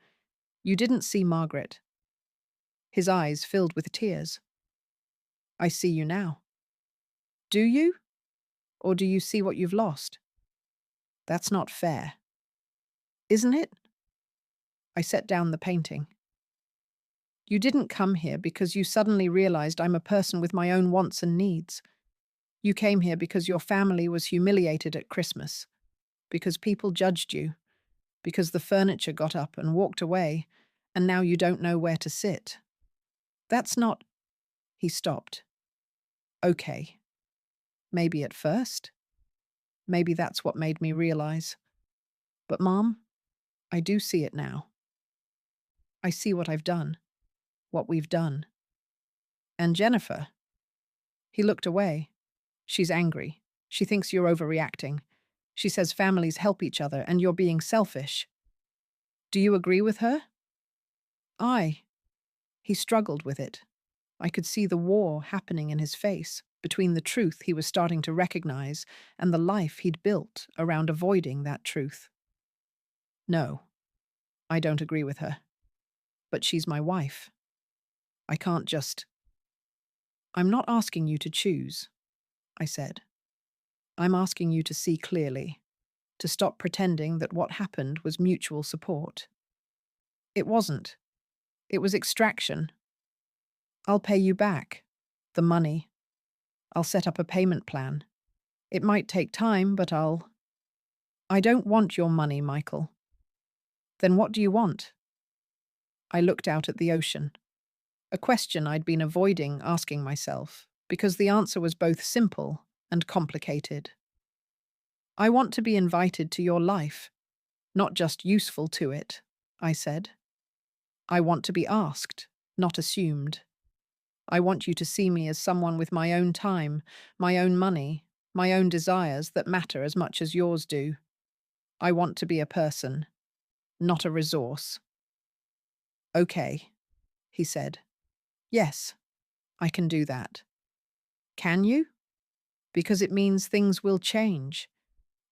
You didn't see Margaret. His eyes filled with tears. I see you now. Do you? Or do you see what you've lost? That's not fair. Isn't it? I set down the painting. You didn't come here because you suddenly realized I'm a person with my own wants and needs. You came here because your family was humiliated at Christmas, because people judged you, because the furniture got up and walked away, and now you don't know where to sit. That's not... He stopped. Okay. Maybe at first. Maybe that's what made me realize. But, Mom, I do see it now. I see what I've done. What we've done. And Jennifer. He looked away. She's angry. She thinks you're overreacting. She says families help each other and you're being selfish. Do you agree with her? He struggled with it. I could see the war happening in his face between the truth he was starting to recognize and the life he'd built around avoiding that truth. No, I don't agree with her. But she's my wife. I can't just... I'm not asking you to choose, I said. I'm asking you to see clearly, to stop pretending that what happened was mutual support. It wasn't. It was extraction. I'll pay you back. The money. I'll set up a payment plan. It might take time, but I don't want your money, Michael. Then what do you want? I looked out at the ocean. A question I'd been avoiding asking myself, because the answer was both simple and complicated. I want to be invited to your life, not just useful to it, I said. I want to be asked, not assumed. I want you to see me as someone with my own time, my own money, my own desires that matter as much as yours do. I want to be a person, not a resource. Okay, he said. Yes, I can do that. Can you? Because it means things will change.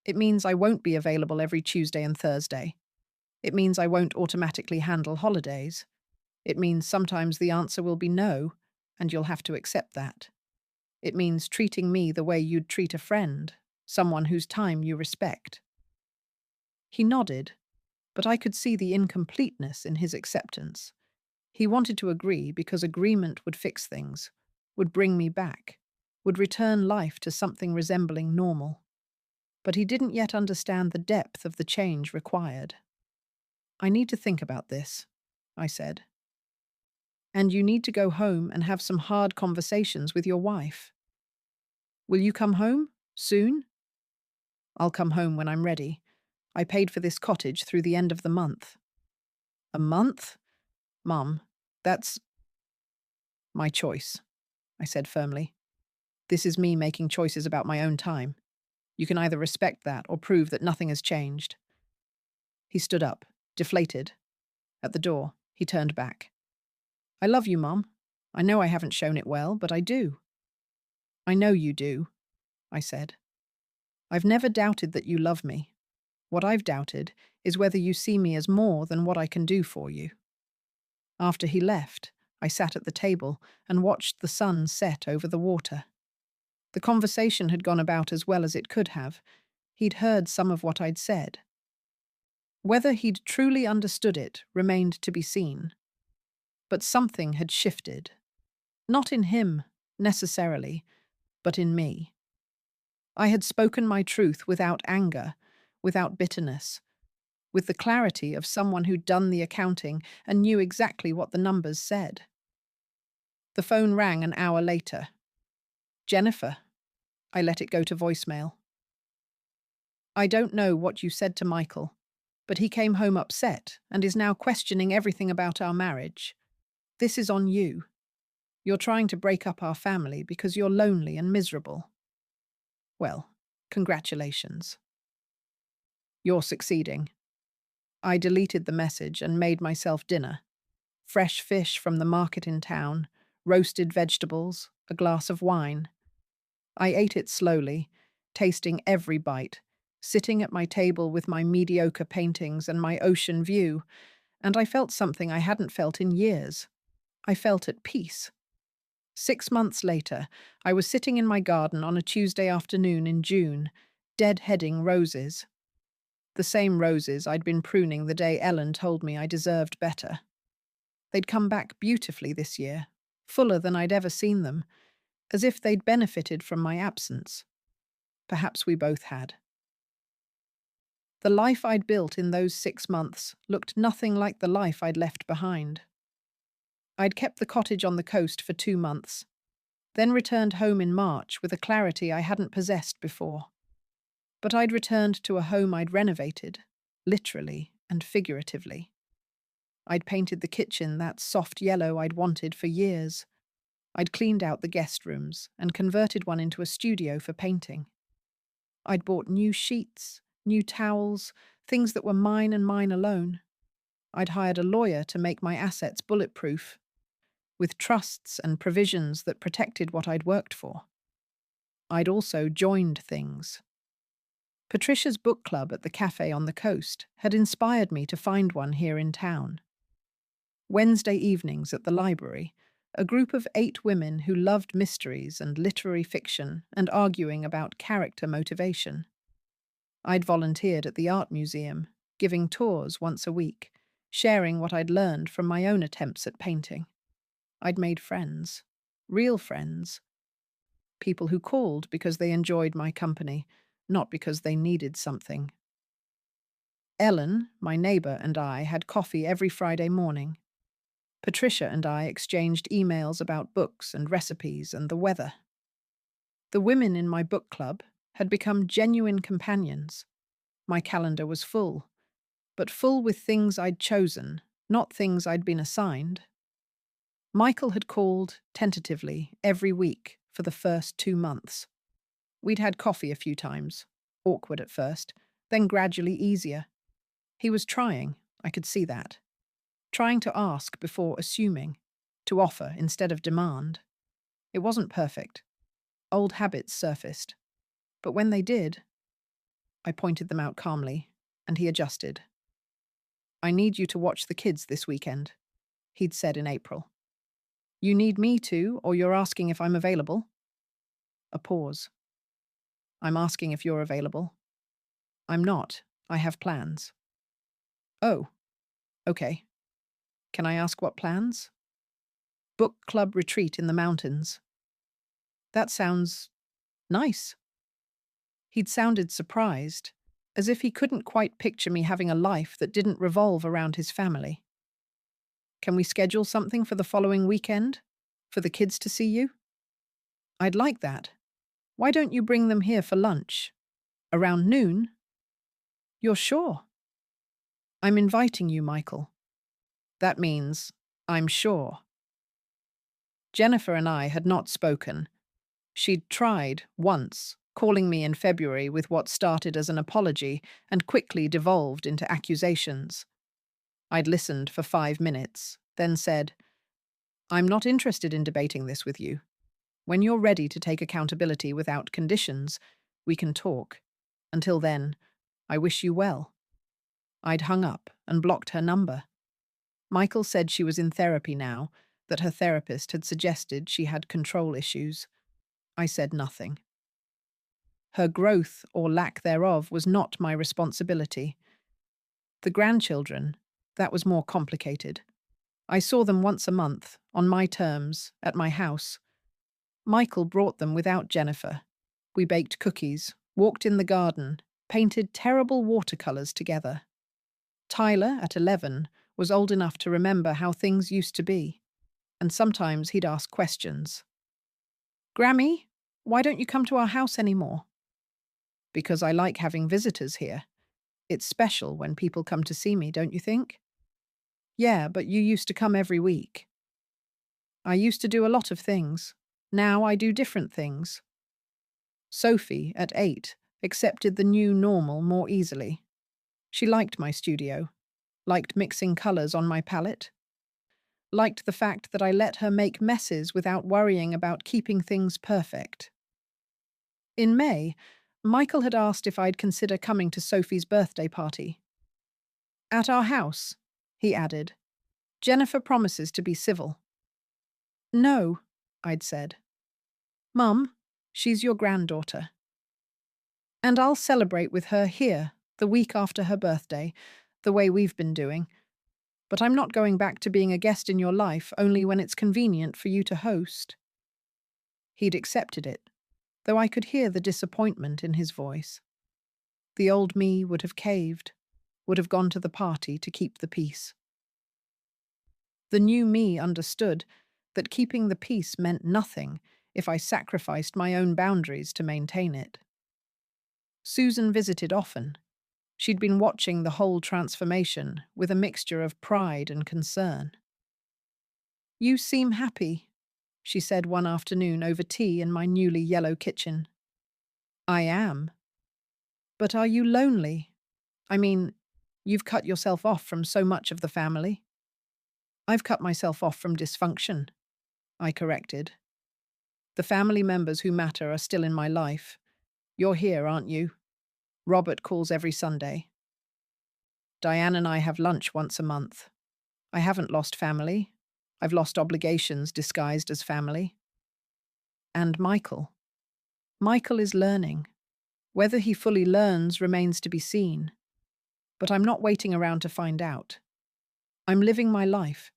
It means I won't be available every Tuesday and Thursday. It means I won't automatically handle holidays. It means sometimes the answer will be no, and you'll have to accept that. It means treating me the way you'd treat a friend, someone whose time you respect. He nodded, but I could see the incompleteness in his acceptance. He wanted to agree because agreement would fix things, would bring me back, would return life to something resembling normal. But he didn't yet understand the depth of the change required. I need to think about this, I said. And you need to go home and have some hard conversations with your wife. Will you come home? Soon? I'll come home when I'm ready. I paid for this cottage through the end of the month. A month? Mum, that's my choice, I said firmly. This is me making choices about my own time. You can either respect that or prove that nothing has changed. He stood up, deflated. At the door, he turned back. I love you, Mum. I know I haven't shown it well, but I do. I know you do, I said. I've never doubted that you love me. What I've doubted is whether you see me as more than what I can do for you. After he left, I sat at the table and watched the sun set over the water. The conversation had gone about as well as it could have. He'd heard some of what I'd said. Whether he'd truly understood it remained to be seen. But something had shifted. Not in him, necessarily, but in me. I had spoken my truth without anger, without bitterness, with the clarity of someone who'd done the accounting and knew exactly what the numbers said. The phone rang an hour later. Jennifer. I let it go to voicemail. I don't know what you said to Michael, but he came home upset and is now questioning everything about our marriage. This is on you. You're trying to break up our family because you're lonely and miserable. Well, congratulations. You're succeeding. I deleted the message and made myself dinner. Fresh fish from the market in town, roasted vegetables, a glass of wine. I ate it slowly, tasting every bite, sitting at my table with my mediocre paintings and my ocean view, and I felt something I hadn't felt in years. I felt at peace. 6 months later, I was sitting in my garden on a Tuesday afternoon in June, deadheading roses. The same roses I'd been pruning the day Ellen told me I deserved better. They'd come back beautifully this year, fuller than I'd ever seen them, as if they'd benefited from my absence. Perhaps we both had. The life I'd built in those 6 months looked nothing like the life I'd left behind. I'd kept the cottage on the coast for 2 months, then returned home in March with a clarity I hadn't possessed before. But I'd returned to a home I'd renovated, literally and figuratively. I'd painted the kitchen that soft yellow I'd wanted for years. I'd cleaned out the guest rooms and converted one into a studio for painting. I'd bought new sheets, new towels, things that were mine and mine alone. I'd hired a lawyer to make my assets bulletproof, with trusts and provisions that protected what I'd worked for. I'd also joined things. Patricia's book club at the cafe on the coast had inspired me to find one here in town. Wednesday evenings at the library, a group of 8 women who loved mysteries and literary fiction and arguing about character motivation. I'd volunteered at the art museum, giving tours once a week, sharing what I'd learned from my own attempts at painting. I'd made friends, real friends, people who called because they enjoyed my company, not because they needed something. Ellen, my neighbour, and I had coffee every Friday morning. Patricia and I exchanged emails about books and recipes and the weather. The women in my book club had become genuine companions. My calendar was full, but full with things I'd chosen, not things I'd been assigned. Michael had called, tentatively, every week for the first 2 months. We'd had coffee a few times, awkward at first, then gradually easier. He was trying, I could see that. Trying to ask before assuming, to offer instead of demand. It wasn't perfect. Old habits surfaced. But when they did, I pointed them out calmly, and he adjusted. I need you to watch the kids this weekend, he'd said in April. You need me to, or you're asking if I'm available? A pause. I'm asking if you're available. I'm not. I have plans. Oh, okay. Can I ask what plans? Book club retreat in the mountains. That sounds nice. He'd sounded surprised, as if he couldn't quite picture me having a life that didn't revolve around his family. Can we schedule something for the following weekend? For the kids to see you? I'd like that. Why don't you bring them here for lunch? Around noon? You're sure? I'm inviting you, Michael. That means I'm sure. Jennifer and I had not spoken. She'd tried, once, calling me in February with what started as an apology and quickly devolved into accusations. I'd listened for 5 minutes, then said, I'm not interested in debating this with you. When you're ready to take accountability without conditions, we can talk. Until then, I wish you well. I'd hung up and blocked her number. Michael said she was in therapy now, that her therapist had suggested she had control issues. I said nothing. Her growth or lack thereof was not my responsibility. The grandchildren, that was more complicated. I saw them once a month, on my terms, at my house. Michael brought them without Jennifer. We baked cookies, walked in the garden, painted terrible watercolours together. Tyler, at 11, was old enough to remember how things used to be, and sometimes he'd ask questions. Grammy, why don't you come to our house anymore? Because I like having visitors here. It's special when people come to see me, don't you think? Yeah, but you used to come every week. I used to do a lot of things. Now I do different things. Sophie, at 8, accepted the new normal more easily. She liked my studio, liked mixing colours on my palette, liked the fact that I let her make messes without worrying about keeping things perfect. In May, Michael had asked if I'd consider coming to Sophie's birthday party. At our house, he added. Jennifer promises to be civil. No, I'd said. Mum, she's your granddaughter. And I'll celebrate with her here, the week after her birthday, the way we've been doing. But I'm not going back to being a guest in your life only when it's convenient for you to host. He'd accepted it, though I could hear the disappointment in his voice. The old me would have caved, would have gone to the party to keep the peace. The new me understood that keeping the peace meant nothing if I sacrificed my own boundaries to maintain it. Susan visited often. She'd been watching the whole transformation with a mixture of pride and concern. You seem happy, she said one afternoon over tea in my newly yellow kitchen. I am. But are you lonely? I mean, you've cut yourself off from so much of the family. I've cut myself off from dysfunction, I corrected. The family members who matter are still in my life. You're here, aren't you? Robert calls every Sunday. Diane and I have lunch once a month. I haven't lost family. I've lost obligations disguised as family. And Michael. Michael is learning. Whether he fully learns remains to be seen. But I'm not waiting around to find out. I'm living my life,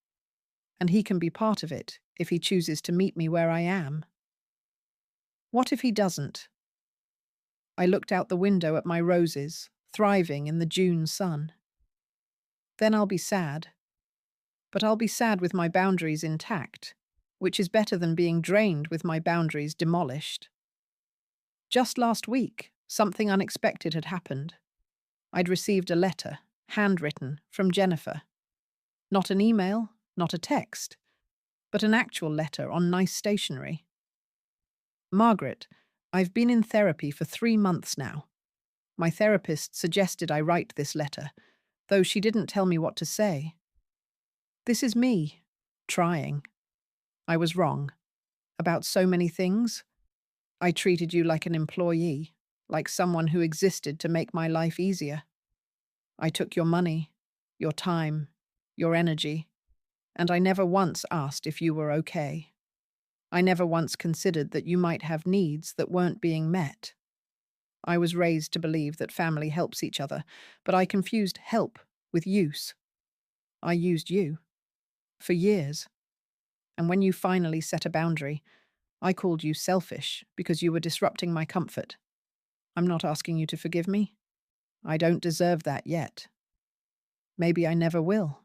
and he can be part of it if he chooses to meet me where I am. What if he doesn't? I looked out the window at my roses, thriving in the June sun. Then I'll be sad. But I'll be sad with my boundaries intact, which is better than being drained with my boundaries demolished. Just last week, something unexpected had happened. I'd received a letter, handwritten, from Jennifer. Not an email, not a text, but an actual letter on nice stationery. Margaret, I've been in therapy for 3 months now. My therapist suggested I write this letter, though she didn't tell me what to say. This is me, trying. I was wrong. About so many things. I treated you like an employee, like someone who existed to make my life easier. I took your money, your time, your energy, and I never once asked if you were okay. I never once considered that you might have needs that weren't being met. I was raised to believe that family helps each other, but I confused help with use. I used you. For years. And when you finally set a boundary, I called you selfish because you were disrupting my comfort. I'm not asking you to forgive me. I don't deserve that yet. Maybe I never will.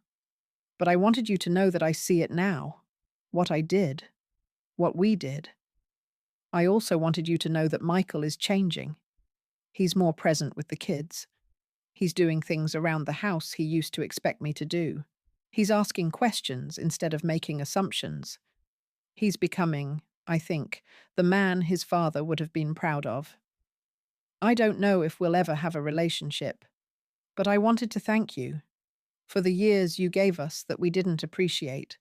But I wanted you to know that I see it now. What I did. What we did. I also wanted you to know that Michael is changing. He's more present with the kids. He's doing things around the house he used to expect me to do. He's asking questions instead of making assumptions. He's becoming, I think, the man his father would have been proud of. I don't know if we'll ever have a relationship, but I wanted to thank you for the years you gave us that we didn't appreciate,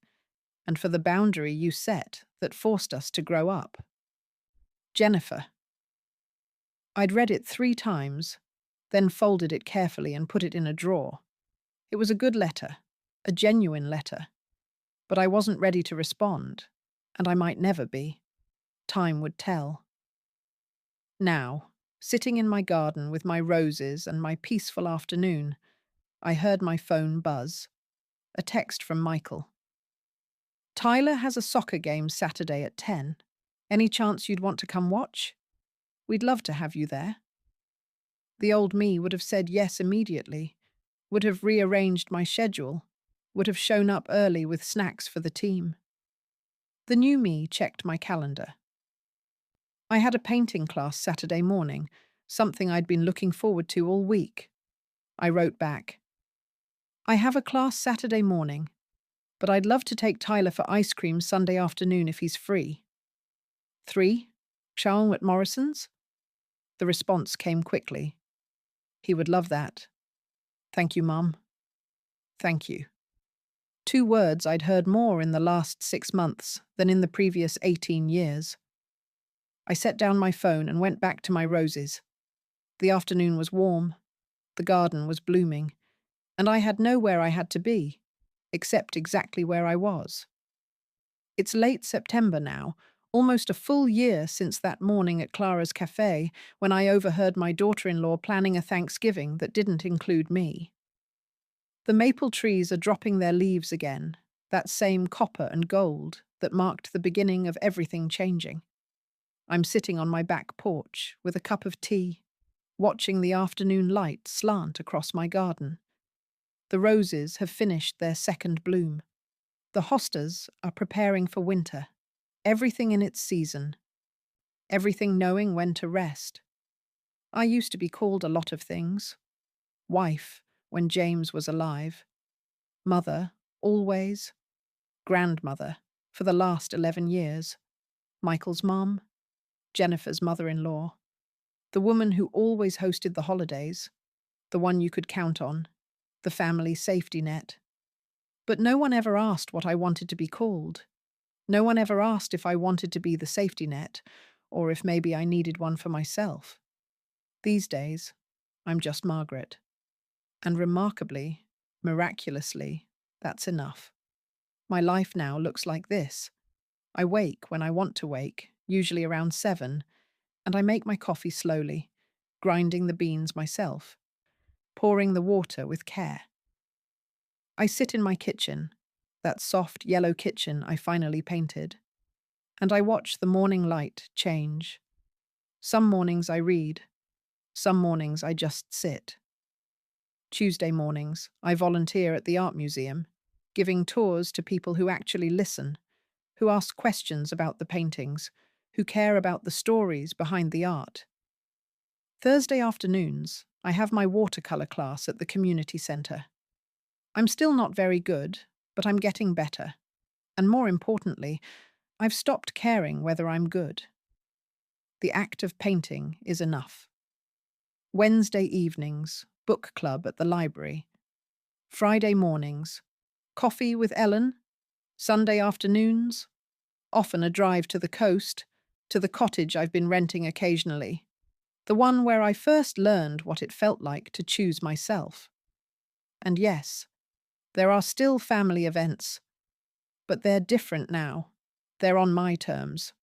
and for the boundary you set that forced us to grow up. Jennifer. I'd read it 3 times, then folded it carefully and put it in a drawer. It was a good letter, a genuine letter, but I wasn't ready to respond, and I might never be. Time would tell. Now, sitting in my garden with my roses and my peaceful afternoon, I heard my phone buzz. A text from Michael. Tyler has a soccer game Saturday at 10. Any chance you'd want to come watch? We'd love to have you there. The old me would have said yes immediately, would have rearranged my schedule, would have shown up early with snacks for the team. The new me checked my calendar. I had a painting class Saturday morning, something I'd been looking forward to all week. I wrote back, I have a class Saturday morning, but I'd love to take Tyler for ice cream Sunday afternoon if he's free. 3. Chow at Morrison's? The response came quickly. He would love that. Thank you, Mum. Thank you. 2 words I'd heard more in the last 6 months than in the previous 18 years. I set down my phone and went back to my roses. The afternoon was warm, the garden was blooming, and I had nowhere I had to be, except exactly where I was. It's late September now, almost a full year since that morning at Clara's cafe when I overheard my daughter-in-law planning a Thanksgiving that didn't include me. The maple trees are dropping their leaves again, that same copper and gold that marked the beginning of everything changing. I'm sitting on my back porch with a cup of tea, watching the afternoon light slant across my garden. The roses have finished their second bloom. The hostas are preparing for winter, everything in its season, everything knowing when to rest. I used to be called a lot of things. Wife, when James was alive. Mother, always. Grandmother, for the last 11 years. Michael's mom. Jennifer's mother-in-law. The woman who always hosted the holidays. The one you could count on. The family safety net. But no one ever asked what I wanted to be called. No one ever asked if I wanted to be the safety net, or if maybe I needed one for myself. These days, I'm just Margaret. And remarkably, miraculously, that's enough. My life now looks like this. I wake when I want to wake, usually around 7, and I make my coffee slowly, grinding the beans myself, pouring the water with care. I sit in my kitchen, that soft yellow kitchen I finally painted, and I watch the morning light change. Some mornings I read, some mornings I just sit. Tuesday mornings, I volunteer at the art museum, giving tours to people who actually listen, who ask questions about the paintings, who care about the stories behind the art. Thursday afternoons, I have my watercolor class at the community center. I'm still not very good, but I'm getting better. And more importantly, I've stopped caring whether I'm good. The act of painting is enough. Wednesday evenings, book club at the library. Friday mornings, coffee with Ellen. Sunday afternoons, often a drive to the coast, to the cottage I've been renting occasionally. The one where I first learned what it felt like to choose myself. And yes, there are still family events, but they're different now. They're on my terms.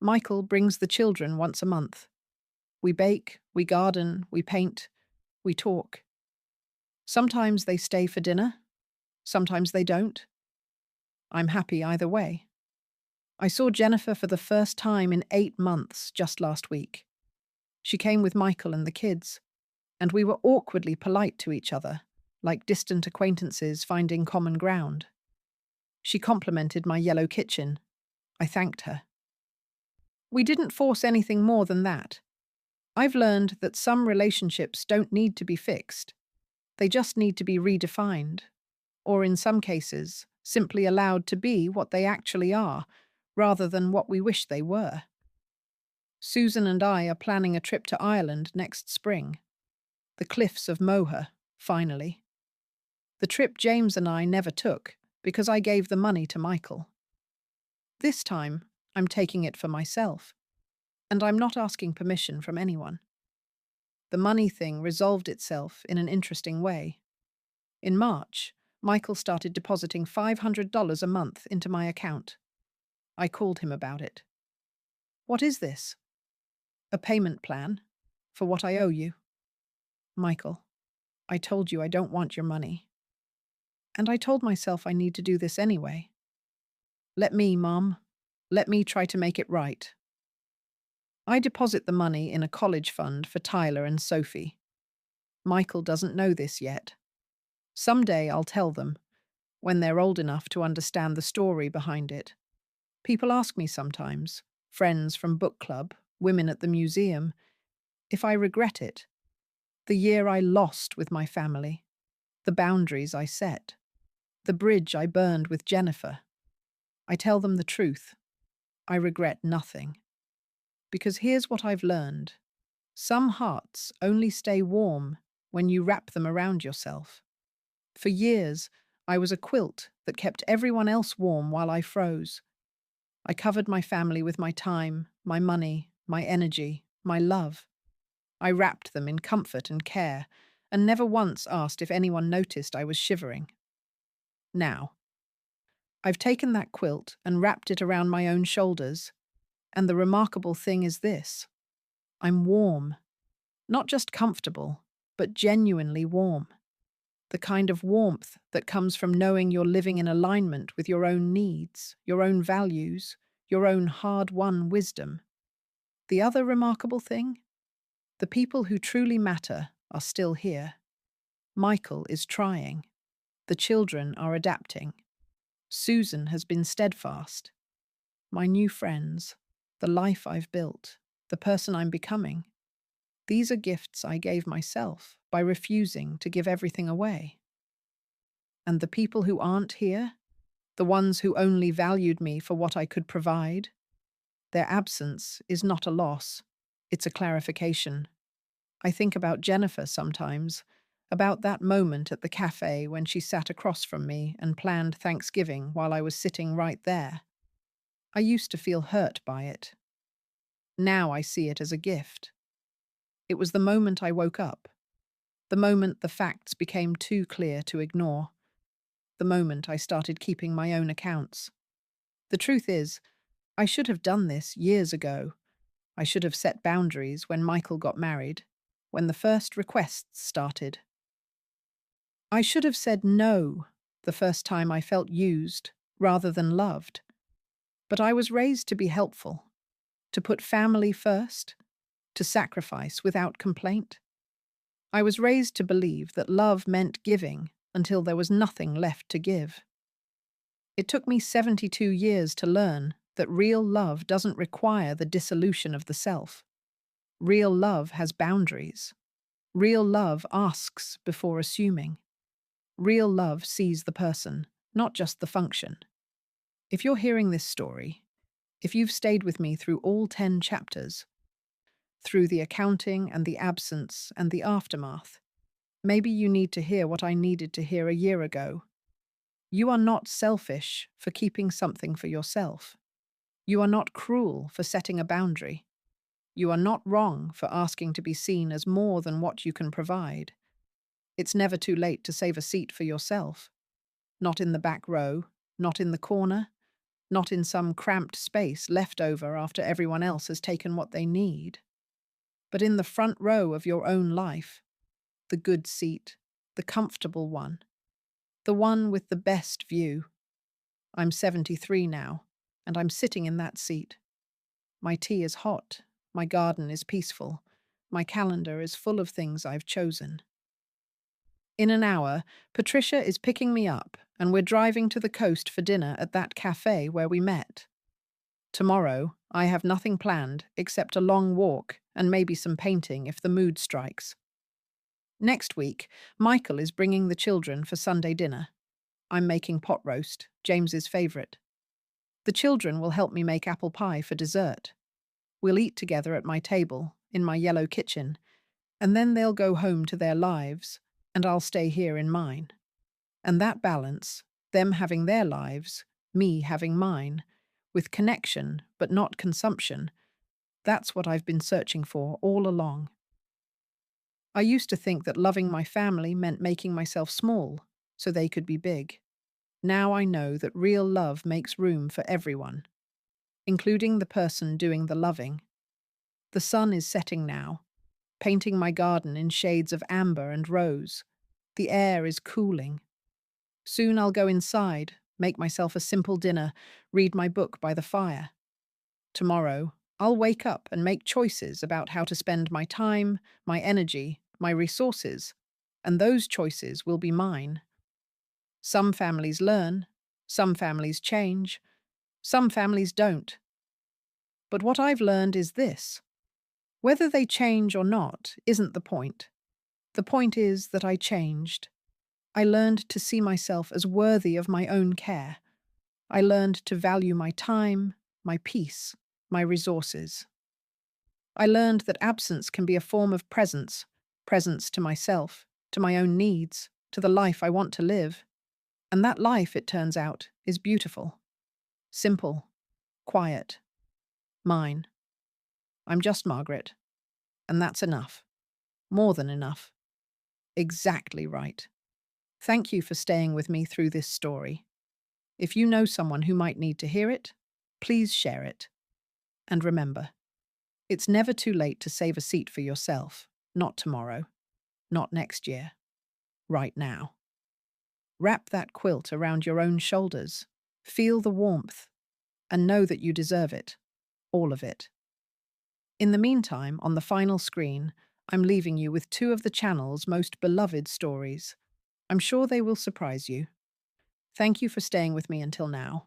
Michael brings the children once a month. We bake, we garden, we paint, we talk. Sometimes they stay for dinner, sometimes they don't. I'm happy either way. I saw Jennifer for the first time in 8 months just last week. She came with Michael and the kids, and we were awkwardly polite to each other, like distant acquaintances finding common ground. She complimented my yellow kitchen. I thanked her. We didn't force anything more than that. I've learned that some relationships don't need to be fixed. They just need to be redefined, or in some cases, simply allowed to be what they actually are, rather than what we wish they were. Susan and I are planning a trip to Ireland next spring. The cliffs of Moher, finally. The trip James and I never took because I gave the money to Michael. This time, I'm taking it for myself, and I'm not asking permission from anyone. The money thing resolved itself in an interesting way. In March, Michael started depositing $500 a month into my account. I called him about it. "What is this?" "A payment plan for what I owe you." "Michael, I told you I don't want your money. And I told myself I need to do this anyway. Let me, Mom. Let me try to make it right." I deposit the money in a college fund for Tyler and Sophie. Michael doesn't know this yet. Someday I'll tell them, when they're old enough to understand the story behind it. People ask me sometimes, friends from book club, women at the museum, if I regret it. The year I lost with my family, the boundaries I set, the bridge I burned with Jennifer. I tell them the truth. I regret nothing. Because here's what I've learned. Some hearts only stay warm when you wrap them around yourself. For years, I was a quilt that kept everyone else warm while I froze. I covered my family with my time, my money, my energy, my love. I wrapped them in comfort and care, and never once asked if anyone noticed I was shivering. Now, I've taken that quilt and wrapped it around my own shoulders, and the remarkable thing is this. I'm warm. Not just comfortable, but genuinely warm. The kind of warmth that comes from knowing you're living in alignment with your own needs, your own values, your own hard-won wisdom. The other remarkable thing? The people who truly matter are still here. Michael is trying. The children are adapting. Susan has been steadfast. My new friends, the life I've built, the person I'm becoming. These are gifts I gave myself by refusing to give everything away. And the people who aren't here, the ones who only valued me for what I could provide, their absence is not a loss, it's a clarification. I think about Jennifer sometimes, about that moment at the cafe when she sat across from me and planned Thanksgiving while I was sitting right there. I used to feel hurt by it. Now I see it as a gift. It was the moment I woke up, the moment the facts became too clear to ignore, the moment I started keeping my own accounts. The truth is, I should have done this years ago. I should have set boundaries when Michael got married, when the first requests started. I should have said no the first time I felt used rather than loved. But I was raised to be helpful, to put family first, to sacrifice without complaint. I was raised to believe that love meant giving until there was nothing left to give. It took me 72 years to learn that real love doesn't require the dissolution of the self. Real love has boundaries. Real love asks before assuming. Real love sees the person, not just the function. If you're hearing this story, if you've stayed with me through all 10 chapters, through the accounting and the absence and the aftermath, maybe you need to hear what I needed to hear a year ago. You are not selfish for keeping something for yourself. You are not cruel for setting a boundary. You are not wrong for asking to be seen as more than what you can provide. It's never too late to save a seat for yourself. Not in the back row, not in the corner, not in some cramped space left over after everyone else has taken what they need, but in the front row of your own life, the good seat, the comfortable one, the one with the best view. I'm 73 now, and I'm sitting in that seat. My tea is hot, my garden is peaceful, my calendar is full of things I've chosen. In an hour, Patricia is picking me up, and we're driving to the coast for dinner at that cafe where we met. Tomorrow, I have nothing planned except a long walk and maybe some painting if the mood strikes. Next week, Michael is bringing the children for Sunday dinner. I'm making pot roast, James's favourite. The children will help me make apple pie for dessert. We'll eat together at my table, in my yellow kitchen, and then they'll go home to their lives, and I'll stay here in mine. And that balance, them having their lives, me having mine, with connection but not consumption, that's what I've been searching for all along. I used to think that loving my family meant making myself small, so they could be big. Now I know that real love makes room for everyone, including the person doing the loving. The sun is setting now, painting my garden in shades of amber and rose. The air is cooling. Soon I'll go inside, make myself a simple dinner, read my book by the fire. Tomorrow, I'll wake up and make choices about how to spend my time, my energy, my resources, and those choices will be mine. Some families learn, some families change, some families don't. But what I've learned is this: whether they change or not isn't the point. The point is that I changed. I learned to see myself as worthy of my own care. I learned to value my time, my peace, my resources. I learned that absence can be a form of presence, presence to myself, to my own needs, to the life I want to live. And that life, it turns out, is beautiful, simple, quiet, mine. I'm just Margaret, and that's enough. More than enough. Exactly right. Thank you for staying with me through this story. If you know someone who might need to hear it, please share it. And remember, it's never too late to save a seat for yourself, not tomorrow, not next year, right now. Wrap that quilt around your own shoulders, feel the warmth, and know that you deserve it, all of it. In the meantime, on the final screen, I'm leaving you with two of the channel's most beloved stories. I'm sure they will surprise you. Thank you for staying with me until now.